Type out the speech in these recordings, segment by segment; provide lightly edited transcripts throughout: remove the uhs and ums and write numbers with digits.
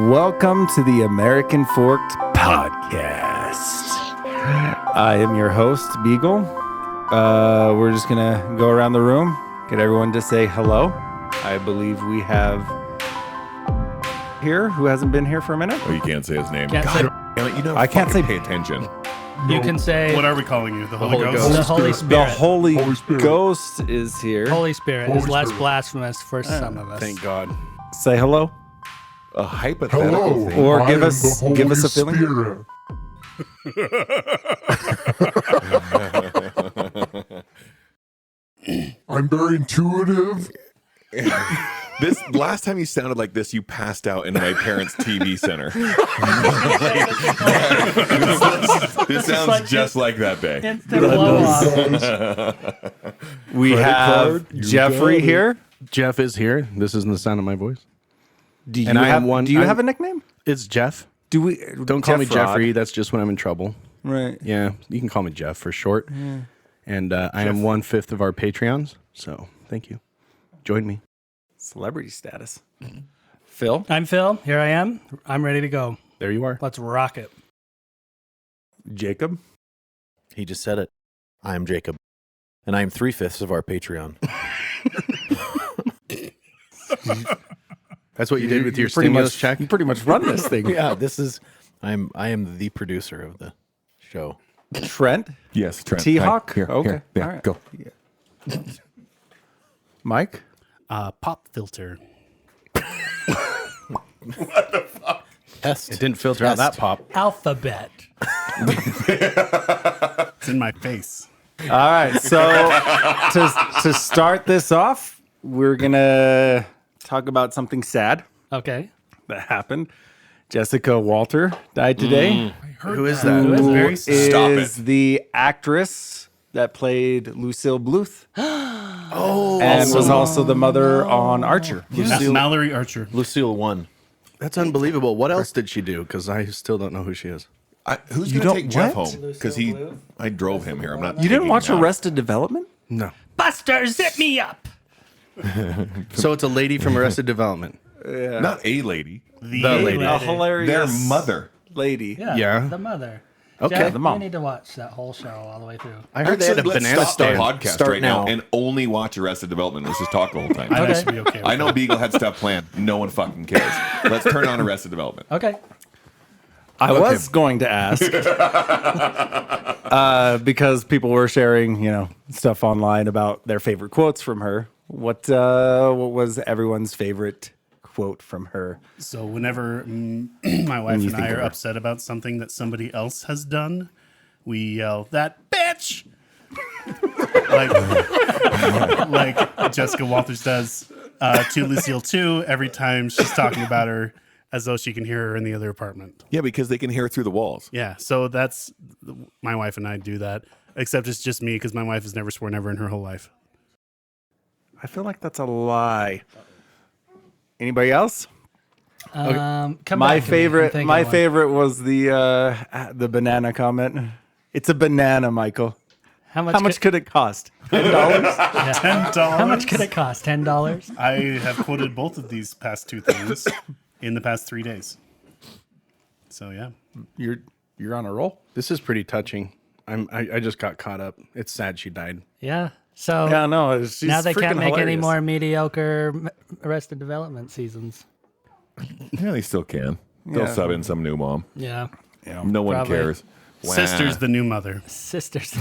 Welcome to the American Forked Podcast. I am your host, Beagle. We're just going to go around the room, get everyone to say hello. I believe we have here who hasn't been here for a minute. Oh, you can't say his name. Can't God, say- damn it, you know, I can't say- pay attention. You can say What are we calling you? The Holy Holy Ghost? the Holy The Spirit. Holy Ghost is here. Holy Spirit is less blasphemous for some of us. Thank God. Say hello. A hypothetical thing. Or I give am us the give us a Holy feeling. Spirit. I'm very intuitive. This last time you sounded like this, you passed out in my parents' TV center. This sounds like just like that day. Instant blow off. We have Jeffrey here. Jeff is here. This isn't the sound of my voice. Do you And I am have one- Do you I'm- have a nickname? It's Jeff. Do we? Don't call me Jeff Rod. Jeffrey. That's just when I'm in trouble. Right. Yeah, you can call me Jeff for short. And I am 1/5 of our Patreons. So thank you. Join me. Celebrity status. Phil. I'm Phil. Here I am. I'm ready to go. There you are. Let's rock it. Jacob. He just said it. I'm Jacob, and I'm 3/5 of our Patreon. That's what you did with your pretty stimulus much check. You pretty much run this thing. Yeah, I am the producer of the show. Trent. Yes, Trent. T-Hawk? Here, Okay. here. Yeah, All right. go. Mike. Pop filter. Test. It didn't filter out that pop. Alphabet. It's in my face. All right. So to start this off, we're gonna talk about something sad Okay. that happened. Jessica Walter died today. Who is that? Who is Who very Stop is it. the actress that played Lucille Bluth? And was also the mother on Archer. Mallory Archer. Lucille won. That's unbelievable. What else did she do? Because I still don't know who she is. Who's You going to don't- take Jeff what? home? Because I drove him here. I'm not. You didn't taking watch him out. Arrested Development? No. Buster, zip me up. So it's a lady from Arrested Development. Not a lady. The lady. A hilarious Their mother. lady. Yeah. The mother. Okay. Jeff, the mom. You need to watch that whole show all the way through. I heard they had a Actually, let's banana stop the stand. podcast Start right now now. and only watch Arrested Development. Let's just talk the whole time. I'd actually be okay with I know Beagle had stuff planned. No one fucking cares. Let's turn on Arrested Development. Okay. I was going to ask because people were sharing, stuff online about their favorite quotes from her. What was everyone's favorite quote from her? So whenever my wife and think I of are her. upset about something that somebody else has done, we yell, "That bitch!" like Jessica Walters does to Lucille too every time she's talking about her as though she can hear her in the other apartment. Yeah, because they can hear it through the walls. Yeah, so that's my wife and I do that. Except it's just me because my wife has never sworn ever in her whole life. I feel like that's a lie. Anybody else? Come My back to me. I'm favorite. thinking My of one. favorite was the banana comment. It's a banana, Michael. How much? How much could it cost? $10. $10. How much could it cost? $10. I have quoted both of these past two things in the past 3 days. So yeah. You're on a roll. This is pretty touching. I just got caught up. It's sad she died. Yeah. So Yeah, no. She's now they can't freaking make any hilarious. more mediocre Arrested Development seasons. Yeah, they still can. They'll Yeah. sub in some new mom. Yeah. No one Probably. cares. Wow. Sister's the new mother. Sisters.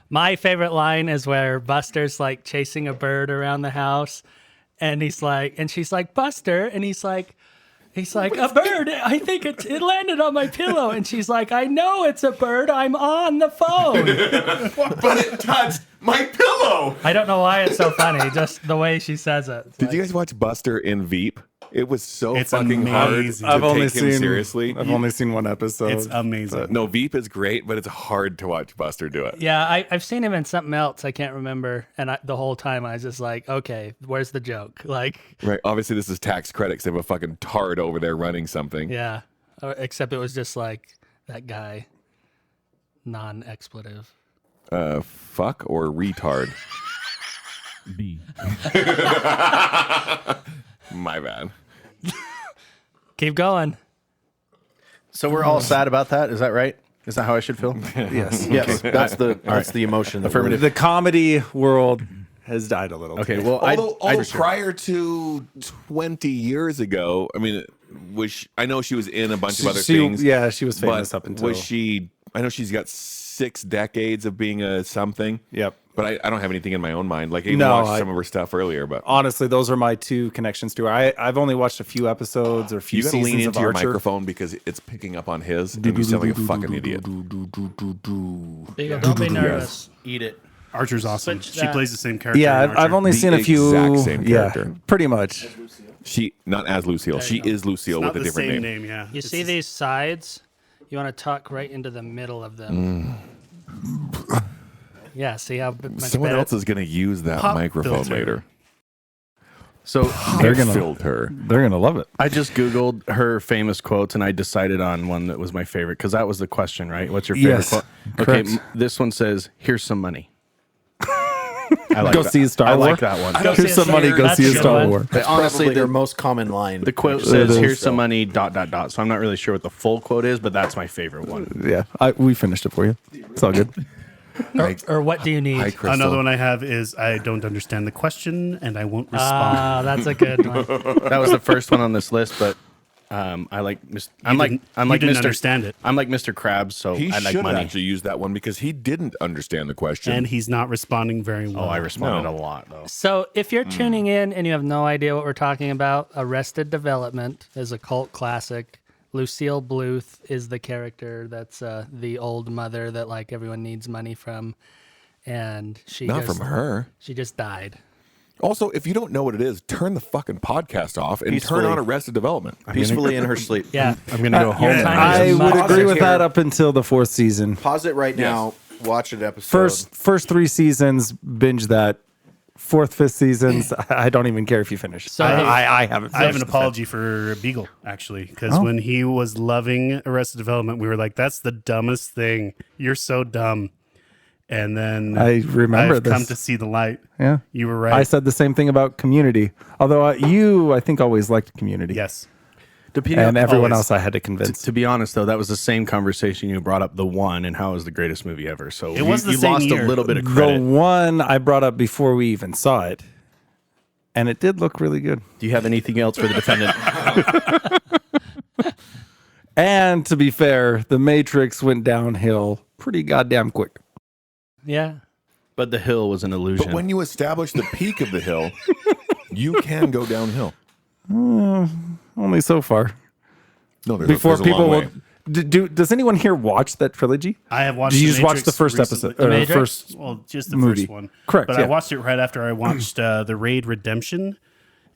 My favorite line is where Buster's like chasing a bird around the house, and she's like, Buster, and he's like, a bird. I think it landed on my pillow, and she's like, I know it's a bird. I'm on the phone. But it touched my pillow. I don't know why it's so funny, just the way she says it. It's Did like- you guys watch Buster in Veep? It was so It's fucking amazing. hard I've to only take him seen seriously. I've only seen one episode. It's amazing. No, Veep is great, but it's hard to watch Buster do it. Yeah, I've seen him in something else. I can't remember. And the whole time I was just like, okay, where's the joke? Like, Right. Obviously, this is tax credits. They have a fucking tard over there running something. yeah. Except it was just like that guy, non-expletive. Fuck or retard. B. My bad. Keep going. So we're all sad about that. Is that right? Is that how I should feel? Yes. Yes, that's the emotion. Affirmative. The comedy world has died a little. Okay. today. Well, Although prior to 20 years ago, I mean, I know she was in a bunch of other things. Yeah, she was famous but up until. was she? I know she's got 6 decades of being a something. Yep. But I don't have anything in my own mind. Like I even No, watched some of her stuff earlier. But Honestly, those are my 2 connections to her. I've only watched a few episodes or a few you gotta seasons lean of into your Archer. microphone because it's picking up on his, and you sound like a fucking idiot. Beagle, don't be nervous. eat it. Archer's awesome. Switch She that. plays the same character. Yeah, in I've Archer. only The seen a few. exact same character. Yeah, pretty much. She not as Lucille. She is Lucille Not with a the different same name. Yeah. You It's see just- these sides? You want to tuck right into the middle of them. Yeah, see how much Someone better? else is going to use that Pop microphone filter. later. So They're gonna- filter. They're gonna love it. I just Googled her famous quotes and I decided on one that was my favorite because that was the question, right? What's your favorite Yes, quote? correct. Okay, this one says, "Here's some money." I like Go that. see a Star I War. like that one. Go see Here's a some money. Star- Go that's see a good Star one. War. But honestly, their most common line. the quote It says, is. "Here's some money." ... So I'm not really sure what the full quote is, but that's my favorite one. Yeah, we finished it for you. It's all good. Or what do you need? Hi, Crystal. Another one I have is I don't understand the question and I won't respond. Ah, that's a good one. That was the first one on this list, but I like. I'm like you Mr. didn't understand it. I'm like Mr. Krabs, so He I like should money. actually use that one because he didn't understand the question. And he's not responding very well. Oh, I responded No. a lot though. So if you're tuning in and you have no idea what we're talking about, Arrested Development is a cult classic. Lucille Bluth is the character that's the old mother that like everyone needs money from, and she Not just, from her. She just died. Also, if you don't know what it is, turn the fucking podcast off and Peacefully. turn on Arrested Development. Peacefully in her sleep. Yeah, I'm gonna go home. you're now. trying to I get would money. agree with here. that up until the 4th season. Pause it right now. Watch an episode. First 3 seasons, binge that. 4th, 5th seasons, I don't even care if you finish. So I haven't. I have an finished the apology for Beagle, actually, because when he was loving Arrested Development, we were like, that's the dumbest thing. You're so dumb. And then I remember I've come this. to see the light. Yeah. You were right. I said the same thing about Community. Although I think, always liked Community. yes. And everyone always. else I had to convince. To be honest, though, that was the same conversation you brought up. The One and how it was the greatest movie ever. So It was the you same lost year. a little bit of The credit. one I brought up before we even saw it, and it did look really good. Do you have anything else for the defendant? And to be fair, The Matrix went downhill pretty goddamn quick. Yeah. But the hill was an illusion. But when you establish the peak of the hill, you can go downhill. Only so far. No, there's Before a people long will. way. Does anyone here watch that trilogy? I have watched Did you The just watch Matrix the first recently. episode? Or the Matrix? first? Well, just the movie. first one. Correct, But yeah. I watched it right after I watched The Raid Redemption.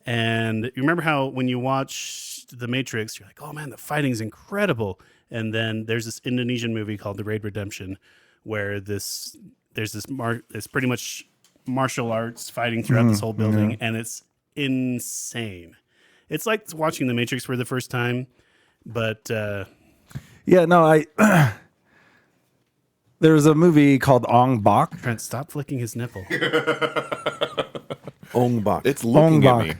And you remember how when you watch The Matrix, you're like, oh man, the fighting's incredible. And then there's this Indonesian movie called The Raid Redemption where there's it's pretty much martial arts fighting throughout this whole building. And it's insane. It's like watching The Matrix for the first time. But Yeah, no, there was a movie called Ong Bak. Trent, stop flicking his nipple. Ong Bak. It's looking Ong at me. Bak.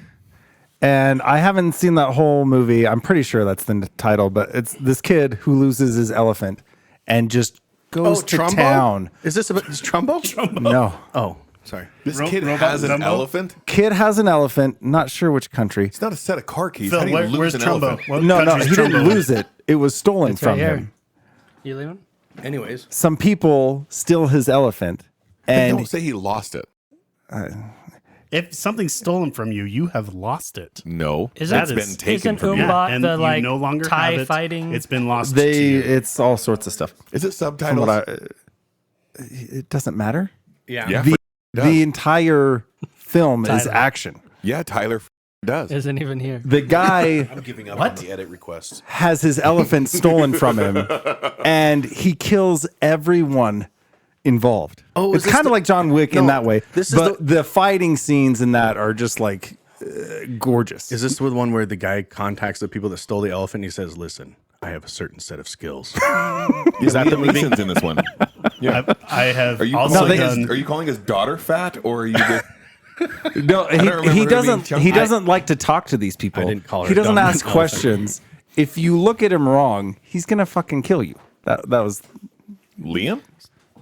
And I haven't seen that whole movie. I'm pretty sure that's the title, but it's this kid who loses his elephant and just goes to Trumbo? town. Is this about this Trumbo? No. Oh, sorry. This Ro- kid Robot has an Dumbo? elephant. Kid has an elephant, not sure which country. It's not a set of car keys. Phil, How do you lose where's an Trumbo? elephant? What No, country's he didn't Trumbo in? lose it. It was stolen It's from right here. him. You leaving? Anyways, Some people steal his elephant, Don't and say he lost it. If something's stolen from you, you have lost it. No, Isn't- it's That been is- taken isn't from you. Umbot and the you like no longer Thai have it. fighting? It's been lost to you. it's all sorts of stuff. Is it From subtitles? what it doesn't matter. yeah. yeah, The entire film is Tyler. action. yeah. Tyler does. Isn't even here. The guy I'm giving up on the edit request. has his elephant stolen from him, and he kills everyone involved. Oh, is it's this kind of the- like John Wick in No, that way. this is but the fighting scenes in that are just like gorgeous. Is this the one where the guy contacts the people that stole the elephant and he says, listen, I have a certain set of skills. Is that the movie? in this one? Yeah. I have Are you also calling done. are you calling his daughter fat, or are you just No, remember he her doesn't. being chunky. He doesn't like to talk to these people. I didn't call her He doesn't dumb. ask No, questions. If you look at him wrong, he's gonna fucking kill you. That was Liam?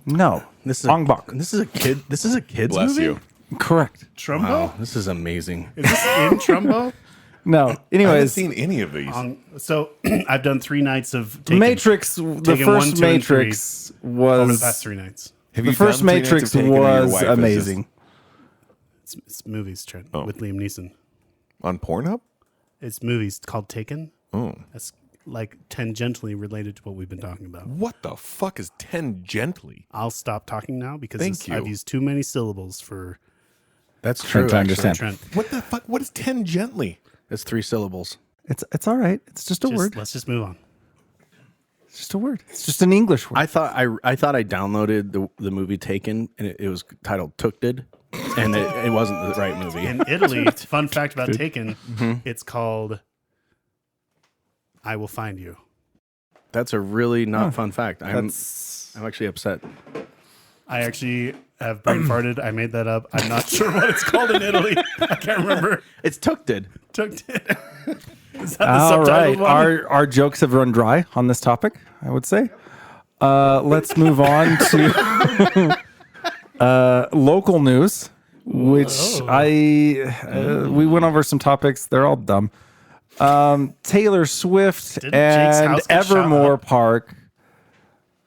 no. This is Ong Bak. This is a kid. This is a kids Bless movie. you. Correct. Trumbo? Wow, this is amazing. Is this in Trumbo? No. I haven't Anyways, seen any of these. So I've done 3 nights of Taken Matrix. The Taken first 1, 2, and 3 Matrix was over the past 3 nights. Have the you first done 3 nights of Matrix Taken, or your was wife has amazing. It's movies, Trent, Oh. with Liam Neeson. just- on Pornhub? It's movies called Taken. Oh. That's like tangentially related to what we've been talking about. What the fuck is tangentially? I'll stop talking now because Thank you. I've used too many syllables for That's true. Trying to actually. understand. Trent. What the fuck? What is tangentially? It's 3 syllables. It's all right. It's just a word. Let's just move on. It's just a word. It's just an English word. I thought I downloaded the movie Taken, and it was titled Tooked, and it wasn't the right movie. In Italy, fun fact about Taken, it's called I Will Find You. That's a really not fun fact. I'm That's actually upset. I actually have brain farted. I made that up. I'm not sure what it's called in Italy. I can't remember. It's Tooked. Is that the all right. subtitled one? Our jokes have run dry on this topic, I would say. Let's move on to local news, which we went over some topics. They're all dumb. Taylor Swift Didn't Jake's and house get shot Evermore up? Park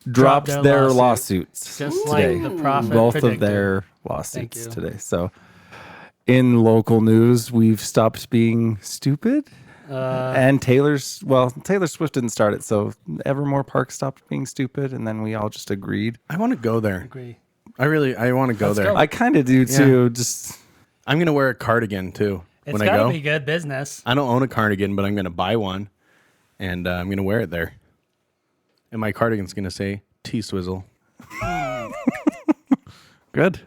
dropped their their lawsuit. lawsuits Just today. like the prophet Both of predicted. their Thank lawsuits you. today. So, in local news, we've stopped being stupid. And Taylor Swift didn't start it, so Evermore Park stopped being stupid, and then we all just agreed. I want to go there. Agree. I want to go there. go. I kind of do too. Just I'm gonna wear a cardigan too It's when I got to go. be good business. I don't own a cardigan, but I'm gonna buy one, and I'm gonna wear it there. And my cardigan's gonna say T-Swizzle. good.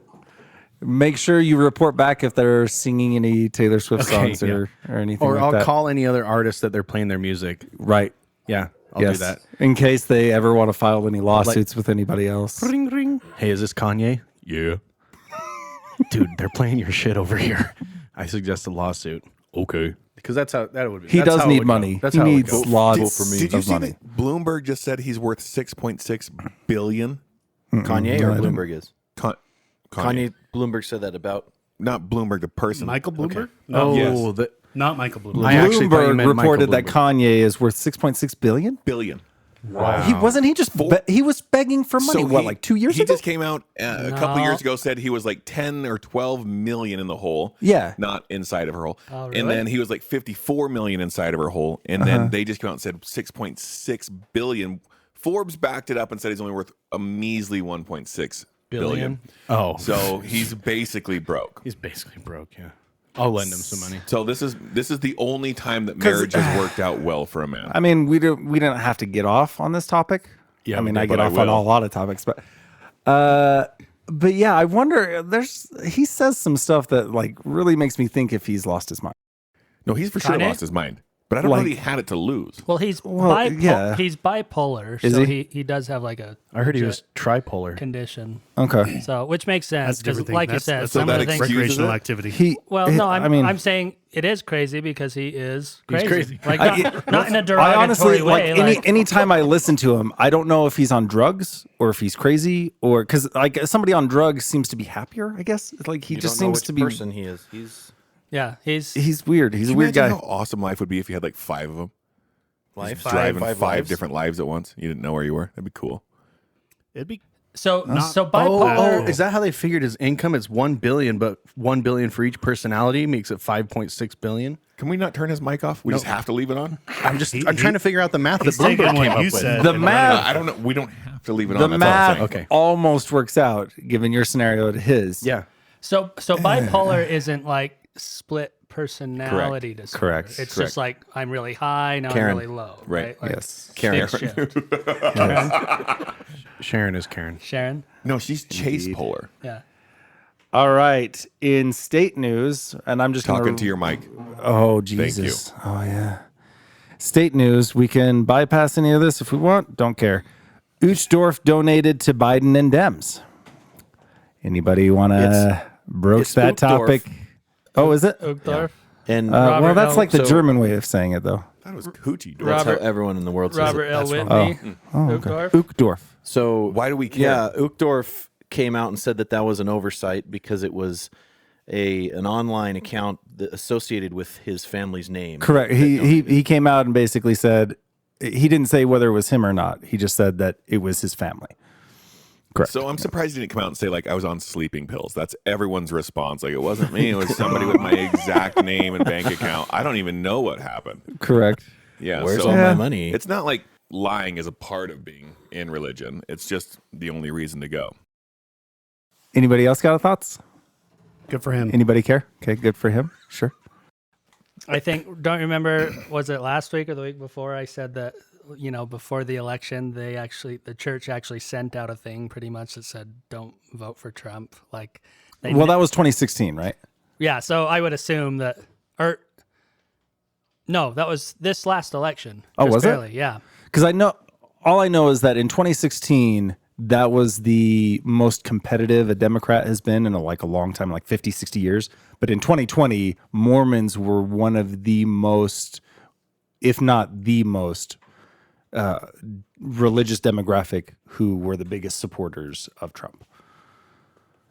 Make sure you report back if they're singing any Taylor Swift songs or anything Or like I'll that. call any other artist that they're playing their music. Right. Yeah, I'll do that. In case they ever want to file any lawsuits with anybody else. Ring ring. Hey, is this Kanye? Yeah. Dude, they're playing your shit over here. I suggest a lawsuit. Okay. Because that's how that would be. He that's does how it need would go. money. That's He how it would needs go. lots Did you of see money. that Bloomberg just said he's worth 6.6 billion? Kanye or Bloomberg is? Kanye. Bloomberg said that about. Not Bloomberg, the person. Michael Bloomberg? Okay. No, Yes. not Michael Bloomberg. I actually thought you Bloomberg meant Michael reported that Bloomberg. Kanye is worth 6.6 billion. Billion. Wow. He wasn't. He just he was begging for money. So like 2 years he ago? just came out a couple years ago, said he was like 10 or 12 million in the hole. Yeah. Not inside of her hole. Oh, And really? then he was like 54 million inside of her hole. And then they just came out and said 6.6 billion. Forbes backed it up and said he's only worth a measly 1.6 billion. Oh, So he's basically broke. he's basically broke. Yeah, I'll lend him some money. So this is the only time that marriage has worked out well for a man. I mean, we didn't have to get off on this topic. Yeah, I we mean, did, I get but I off on will. a lot of topics, but yeah, I wonder. He says some stuff that like really makes me think if he's lost his mind. No, he's for sure Kanye? lost his mind. But I don't know Like- that he had it to lose. Well, he's yeah. he's bipolar, Is so he? he does have like a I heard he was tripolar. condition. Okay. So which makes sense That's a because, different thing. like you That's- said, that's so some that of the things. excuses recreational it? activity. Well, no, I mean, I'm saying it is crazy because he is crazy. crazy. Like I- not in a I derogatory honestly way. like anytime I listen to him, I don't know if he's on drugs or if he's crazy or because like somebody on drugs seems to be happier. I guess like he You just don't know seems which to be. person he is. yeah, he's He's weird. He's Can a you weird imagine guy. how awesome life would be if you had like 5 of them? Life. Just driving Five five lives. different lives at once. You didn't know where you were. That'd be cool. It'd be so Not- bipolar. Is that how they figured his income? It's 1 billion, but 1 billion for each personality makes it 5.6 billion. Can we not turn his mic off? We just have to leave it on. I'm trying to figure out the math that he's taking Bloomberg what came up you with. said. The and math- I don't know. We don't have to leave it The on. That's all I'm math saying. Okay. almost works out given your scenario to his. Yeah. So bipolar isn't like split personality disorder. Correct. It's Correct. just like I'm really high, now Karen. I'm really low. Right. Like, Yes. Karen. big shift. Sharon is Karen. Sharon. No, she's chase polar. Yeah. All right. In state news, and I'm just Talking gonna, to your mic. Oh Jesus. Oh yeah. State news. We can bypass any of this if we want. Don't care. Uchtdorf donated to Biden and Dems. Anybody want to broached It's that Uchtdorf. topic. Oh, is it? Uchtdorf. And Well, Robert that's L. like the So- German way of saying it, though. That was Hoochie. that's Robert- how everyone in the world says Robert it. L. That's wrong. Whitney. Okay. Uchtdorf. Uchtdorf. So Why do we care? Yeah, Uchtdorf came out and said that was an oversight because it was an online account associated with his family's name. Correct. He came out and basically said he didn't say whether it was him or not. He just said that it was his family. Correct. So I'm surprised he didn't come out and say, like, I was on sleeping pills. That's everyone's response. Like, it wasn't me. It was somebody with my exact name and bank account. I don't even know what happened. Correct. Yeah. Where's so all my money? It's not like lying is a part of being in religion. It's just the only reason to go. Anybody else got thoughts? Good for him. Anybody care? Okay, good for him. Sure. I think, don't you remember, was it last week or the week before I said that, before the election, the church actually sent out a thing pretty much that said, don't vote for Trump. Like, That was 2016, right? yeah. So I would assume that, no, that was this last election. Oh, just was it? barely, yeah. Because all I know is that in 2016, that was the most competitive a Democrat has been in a long time, like 50, 60 years. But in 2020, Mormons were one of the most, if not the most, religious demographic who were the biggest supporters of Trump.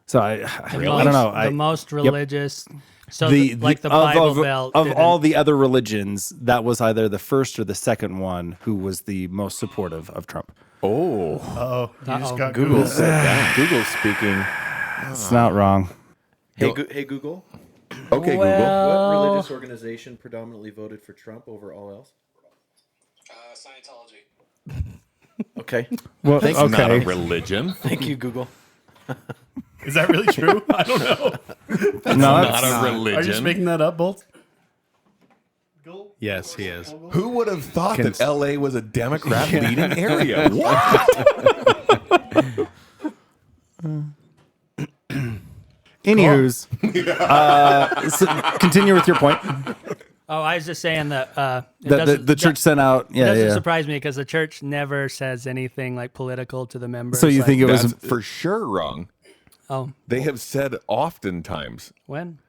So I don't know. The most religious. So the Bible Belt of didn't- all the other religions, that was either the first or the second one who was the most supportive of Trump. Oh. Oh, you just got Google Google. said that. Google's speaking. It's not wrong. Hey, Google. Okay, Google. What religious organization predominantly voted for Trump over all else? Scientology. Okay. Well, Thanks. It's not a okay. religion. Thank you, Google. Is that really true? I don't know. No, Not a Are you just religion. making that up, Bolt? Yes, he is. Who would have thought that LA was a Democrat leading area? What? Anywho's, so continue with your point. Oh, I was just saying that The church sent out. It Yeah, doesn't yeah. surprise me because the church never says anything like political to the members. So you think it was? That's for sure wrong. Oh, They have said oftentimes. when?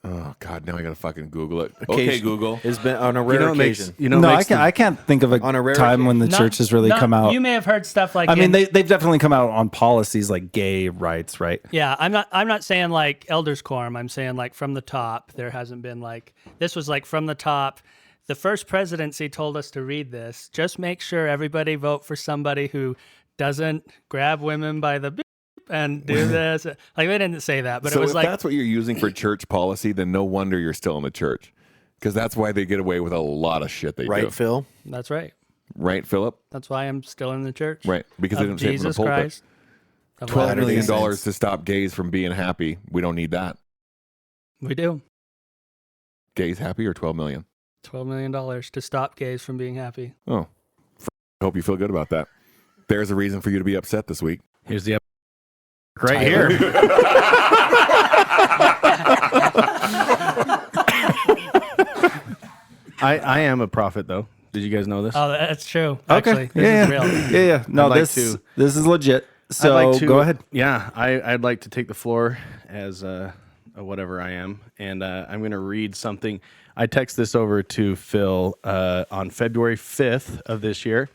Oh God! Now I gotta fucking Google it. Okay, Google. Has been on a rare occasion. No, I can't think of On a a rare time when the church has really come out. You may have heard stuff like. I mean, in- they've definitely come out on policies like gay rights, right? Yeah, I'm not saying like elders quorum. I'm saying like from the top. There hasn't been like this was like from the top. The first presidency told us to read this. Just make sure everybody vote for somebody who doesn't grab women by the beep and do this. Like they didn't say that, but So it was if like that's what you're using for church policy, then no wonder you're still in the church, because that's why they get away with a lot of shit they do. Right, Phil? that's right. Right, Philip? That's why I'm still in the church. Right, because they Of didn't say it from the Jesus pulpit. Christ. Of $12 Latter-day million Saints. to stop gays from being happy. We don't need that. We do. Gays happy or 12 million? $12 million to stop gays from being happy. Oh, I hope you feel good about that. There's a reason for you to be upset this week. Here's the right here. I am a prophet, though. Did you guys know this? Oh, that's true. Okay. Actually, this yeah, is yeah. real. Yeah. No, I'd like this to- this is legit. I'd So like to- go ahead. Yeah, I'd like to take the floor as a whatever I am, and I'm going to read something. I text this over to Phil on February 5th of this year,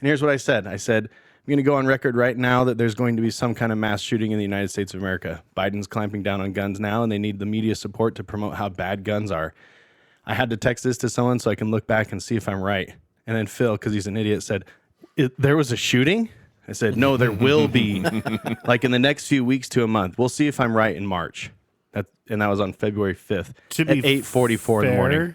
and here's what I said. I said, I'm going to go on record right now that there's going to be some kind of mass shooting in the United States of America. Biden's clamping down on guns now, and they need the media support to promote how bad guns are. I had to text this to someone so I can look back and see if I'm right. And then Phil, because he's an idiot, said, there was a shooting? I said, no, there will be, like in the next few weeks to a month. We'll see if I'm right in March. And that was on February 5th To at be 8:44 in the morning.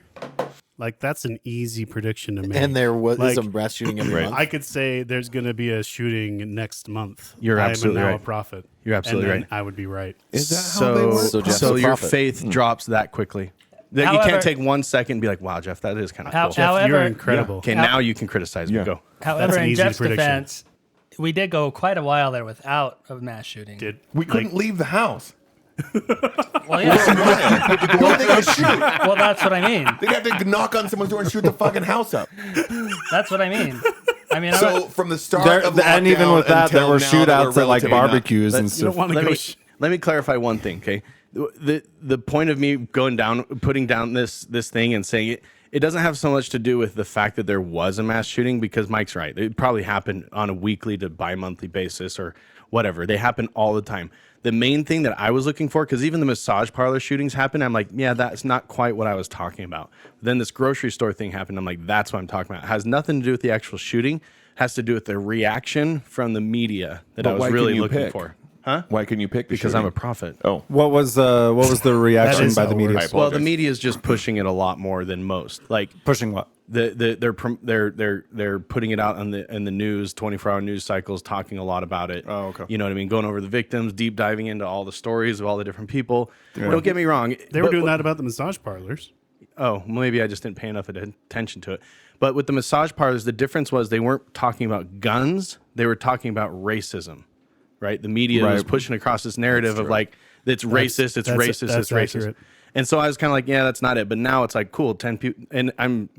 Like, that's an easy prediction to make. And there was Like, a mass shooting every month. I could say there's going to be a shooting next month. You're absolutely I am now right. a prophet. You're absolutely and then right. I would be right. Is that how they So, work? So Jeff's so a your prophet. faith drops that quickly. That you However- can't take 1 second and be like, wow, Jeff, that is kind of cool. Jeff, However- you're incredible. Okay, now you can criticize me. Yeah. Go. However, That's an in easy Jeff's prediction. defense, we did go quite a while there without a mass shooting. We couldn't leave the house. Well, yeah. What they gonna shoot? Well, that's what I mean. They'd have to knock on someone's door and shoot the fucking house up. That's what I mean. I mean, So from the start There, of and even lockdown with that, there until were now that we're shootouts at like relatively not- barbecues and You don't stuff. want to Let go. me- let me clarify one thing, okay? The point of me putting down this thing and saying it doesn't have so much to do with the fact that there was a mass shooting, because Mike's right. It probably happened on a weekly to bi-monthly basis or whatever. They happen all the time. The main thing that I was looking for, because even the massage parlor shootings happen, I'm like, yeah, that's not quite what I was talking about. Then this grocery store thing happened. I'm like, that's what I'm talking about. It has nothing to do with the actual shooting. It has to do with the reaction from the media that I was really looking for. Huh? Why can you pick? Because I'm a prophet. Oh, What was the reaction by the how it media? works. Well, the media is just pushing it a lot more than most. Like Pushing what? they're putting it out in the news, 24-hour news cycles, talking a lot about it. Oh, okay. You know what I mean? Going over the victims, deep diving into all the stories of all the different people. Don't get me wrong. They were doing that about the massage parlors. Oh, maybe I just didn't pay enough attention to it. But with the massage parlors, the difference was they weren't talking about guns. They were talking about racism, right? The media was pushing across this narrative of like, it's racist, it's racist, it's racist. accurate. And so I was kind of like, yeah, that's not it. But now it's like, cool, 10 people, and I'm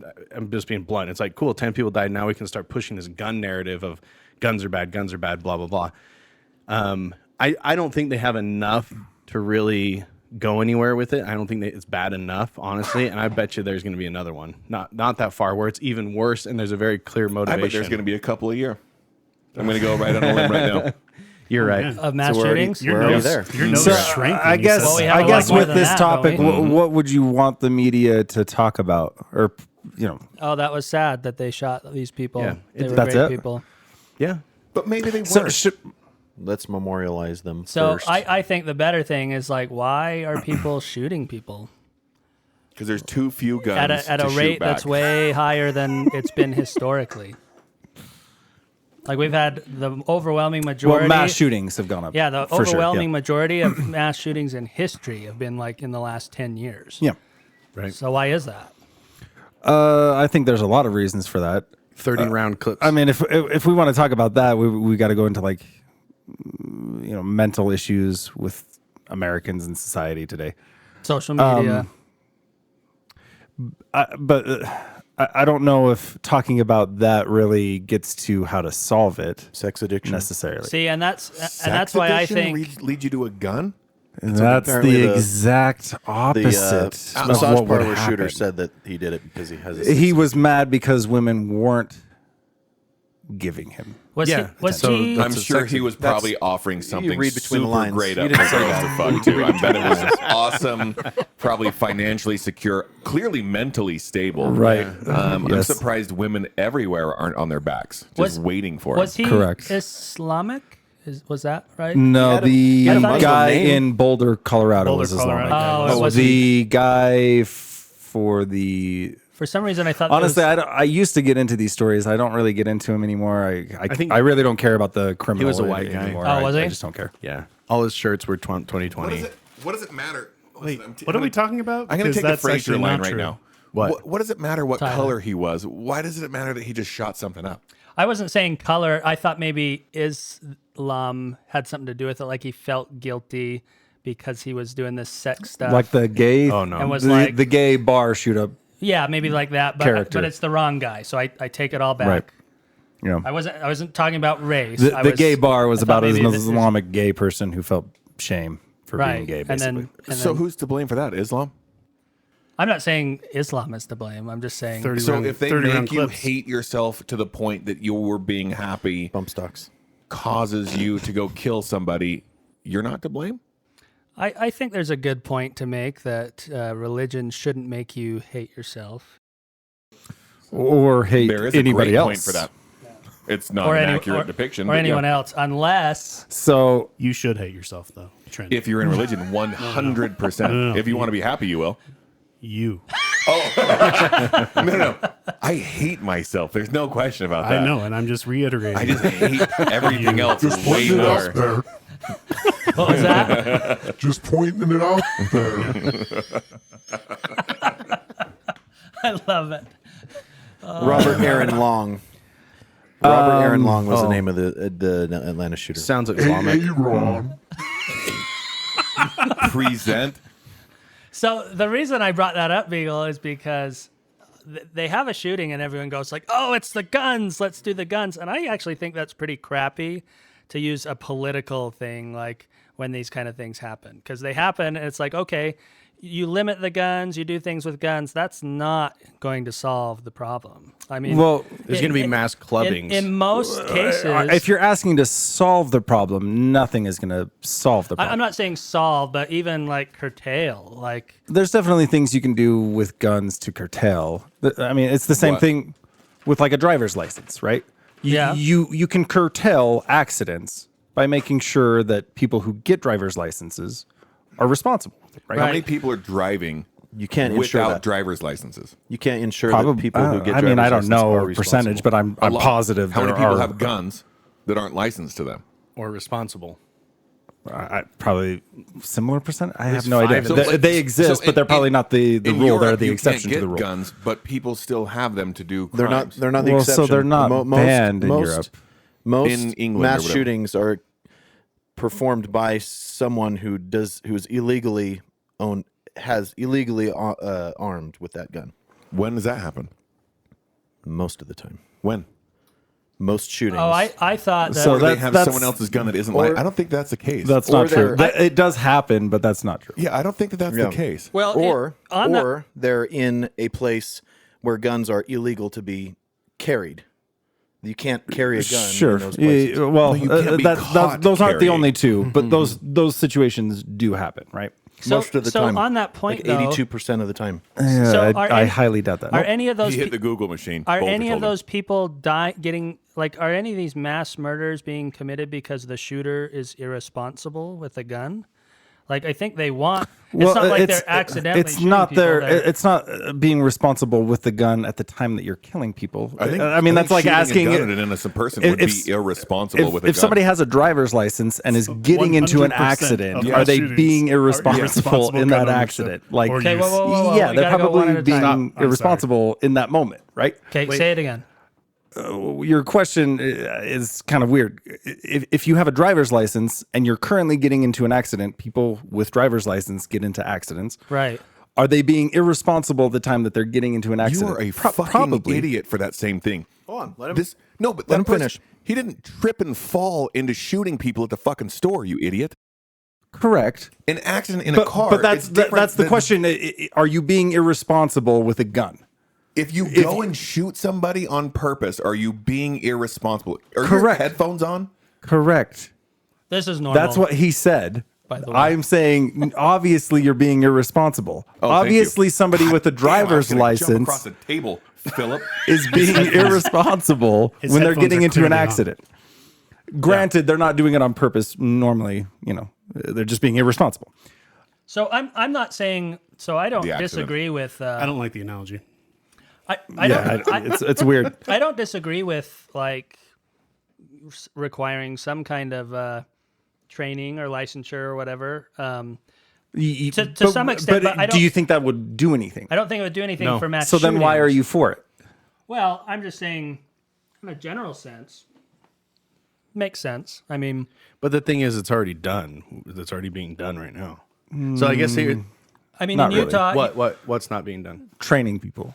just being blunt. It's like, cool, 10 people died. Now we can start pushing this gun narrative of guns are bad, blah, blah, blah. I don't think they have enough to really go anywhere with it. I don't think that it's bad enough, honestly. And I bet you there's going to be another one, not that far, where it's even worse. And there's a very clear I motivation. bet there's going to be a couple a year. I'm going to go right on a limb right now. You're right. Of mass shootings? We're already there. Your nose So shrank. when I you guess said Well, we that. have I a lot guess more with than this that, topic, don't we? what would you want the media to talk about, or Oh, that was sad that they shot these people. Yeah, They were that's great it? people. Yeah. But maybe they so weren't. Let's memorialize them So first. I think the better thing is like, why are people shooting people Because there's too few guns at to a shoot rate back. that's way higher than it's been historically? Like we've had the overwhelming majority. mass shootings have gone up. Yeah, the for sure, overwhelming majority of mass shootings in history have been like in the last 10 years. Yeah. Right. So why is that? I think there's a lot of reasons for that. 30-round clips. I mean, if we want to talk about that, we got to go into like mental issues with Americans in society today. Social media. I don't know if talking about that really gets to how to solve it Sex addiction. necessarily. See, and that's Sex why I addiction think lead you to a gun. That's apparently the the- exact opposite. The of massage what would parlor shooter happen. said that he did it because he has a He was mad because women weren't giving him. was Yeah, he, was so he I'm sure he was probably offering something read between the super lines. great You up didn't for say girls that. to fuck too. I bet it was awesome, probably financially secure, clearly mentally stable. Right. I'm Yes. surprised women everywhere aren't on their backs, just Was- waiting for was him. he Correct. Islamic? Was that right? No, the had a Muslim guy name. in Boulder, Colorado Boulder, was Islamic. Colorado. Oh, was the guy for the. For some reason, I thought Honestly, it was, I used to get into these stories. I don't really get into them anymore. I really don't care about the criminal. was a white guy. anymore. Oh, was I he? just don't care. yeah. All his shirts were 2020. What does it matter? Wait, what are we talking about? I'm going to Because take the that's Fraser actually line not right true. now. What? Does it matter what Tyler. color he was? Why does it matter that he just shot something up? I wasn't saying color. I thought maybe Islam had something to do with it. Like he felt guilty because he was doing this sex stuff. Like the gay. Oh, no. And was the, like- the gay bar shoot up. yeah, maybe like that. But Character. it's the wrong guy. So I take it all back. Right. Yeah. I wasn't talking about race. The gay bar was I thought about an maybe this is- Islamic gay person who felt shame for being right. gay, and basically. then So who's to blame for that? Islam? I'm not saying Islam is to blame. I'm just saying 30 So round- if they 30 round make you clips. hate yourself to the point that you were being happy bump stocks. causes you to go kill somebody, you're not to blame? I think there's a good point to make that religion shouldn't make you hate yourself. or hate There is anybody a great else. point for that. It's not Or an any- accurate or- depiction. Or but anyone yeah. else, unless So You should hate yourself, though, Trent. If you're in religion, 100%. No. If you want to be happy, you will. you. No. I hate myself. There's no question about that. I know, and I'm just reiterating. I just hate everything else Just way pointing it out more. there. what was that? Just pointing it out there. I love it. Robert Aaron Long. Robert Aaron Long was the name of the Atlanta shooter. Sounds like Islamic. Hey, Ron. Present. So the reason I brought that up, Beagle, is because they have a shooting and everyone goes like, "Oh, it's the guns. Let's do the guns." And I actually think that's pretty crappy to use a political thing. Like when these kind of things happen, because they happen and it's like, okay, you limit the guns, you do things with guns. That's not going to solve the problem. I mean, Well, There's going to be mass clubbings. in most cases. if you're asking to solve the problem, nothing is going to solve the problem. I'm not saying solve, but even like curtail, like There's definitely things you can do with guns to curtail. I mean, it's the same What? thing with like a driver's license, right? Yeah. You can curtail accidents by making sure that people who get driver's licenses are responsible, right? How many people are driving You can't insure without that. driver's licenses? You can't insure Probably, that people who get I mean, I don't driver's know licenses are percentage, responsible. but I'm A lot. positive How many there people are have guns that aren't licensed to them? or responsible. probably similar percent. I have least no idea. five of They, them. they exist, but they're probably not the in rule. They're Europe, the you exception can't to the get rule. guns, but people still have them to do They're not. crimes. They're not the Well, exception. so they're not banned in most, Europe. Most In England or mass whatever. shootings are performed by someone who's illegally armed with that gun. When does that happen? Most of the time, When? most shootings. oh, I thought that. So Or they that's- have that's- someone else's gun that isn't or- like. I don't think that's the case. That's Or not true. they're- It does happen, but that's not true. Yeah, I don't think that that's Yeah. the case. well, or they're in a place where guns are illegal to be carried. You can't carry a gun Sure. in those places. Well, Well, you can't be caught those aren't the carrying. only two, but those situations do happen, right? Most of the so time. on that point, like though, 82% of the time. Yeah, So I, are I any- highly doubt that. are any of those He hit pe- the Google machine. are Boulter any told of him. those people getting like are any of these mass murders being committed because the shooter is irresponsible with a gun? Like I think they want. It's not like they're accidentally. It's shooting not people, their. they're- It's not being responsible with the gun at the time that you're killing people. I think. I mean, that's like shooting asking a gun at an innocent person would if- be irresponsible with a if gun. somebody has a driver's license and is getting into an 100% accident, of are mass they shootings being are irresponsible irresponsible in gun that ownership accident? Like, or Okay, use. whoa. yeah, We they're gotta go one probably at a time. being irresponsible in that moment, right? Okay, say it again. Your question is kind of weird. If you have a driver's license and you're currently getting into an accident, people with driver's license get into accidents. Right. Are they being irresponsible at the time that they're getting into an you accident? are a fucking Probably. idiot for that same thing. Hold on, let him. This no, but Let that him person- finish. He didn't trip and fall into shooting people at the fucking store. You idiot. Correct. An accident in a car. But that's is different that's the than- question. Are you being irresponsible with a gun? If you go and shoot somebody on purpose, are you being irresponsible? Are your Correct. headphones on? Correct. This is normal. That's what he said. By the way. I'm saying obviously you're being irresponsible. Oh, thank Obviously you. somebody with a Damn, I was driver's gonna jump across license the table, Philip. is being irresponsible His when they're headphones getting are into an clearly on. accident. Granted, they're not doing it on purpose normally, they're just being irresponsible. So I'm not saying. So I don't The accident. disagree with. I don't like the analogy. I Yeah, don't. it's weird. I don't disagree with like requiring some kind of training or licensure or whatever. To some extent, but I do don't- you think that would do anything? I don't think it would do anything No. for mass So then why are shootings. you for it? Well, I'm just saying, in a general sense, makes sense. I mean, But the thing is, it's already done. It's already being done right now. So I guess here, in Not really. Utah, what's not being done? Training people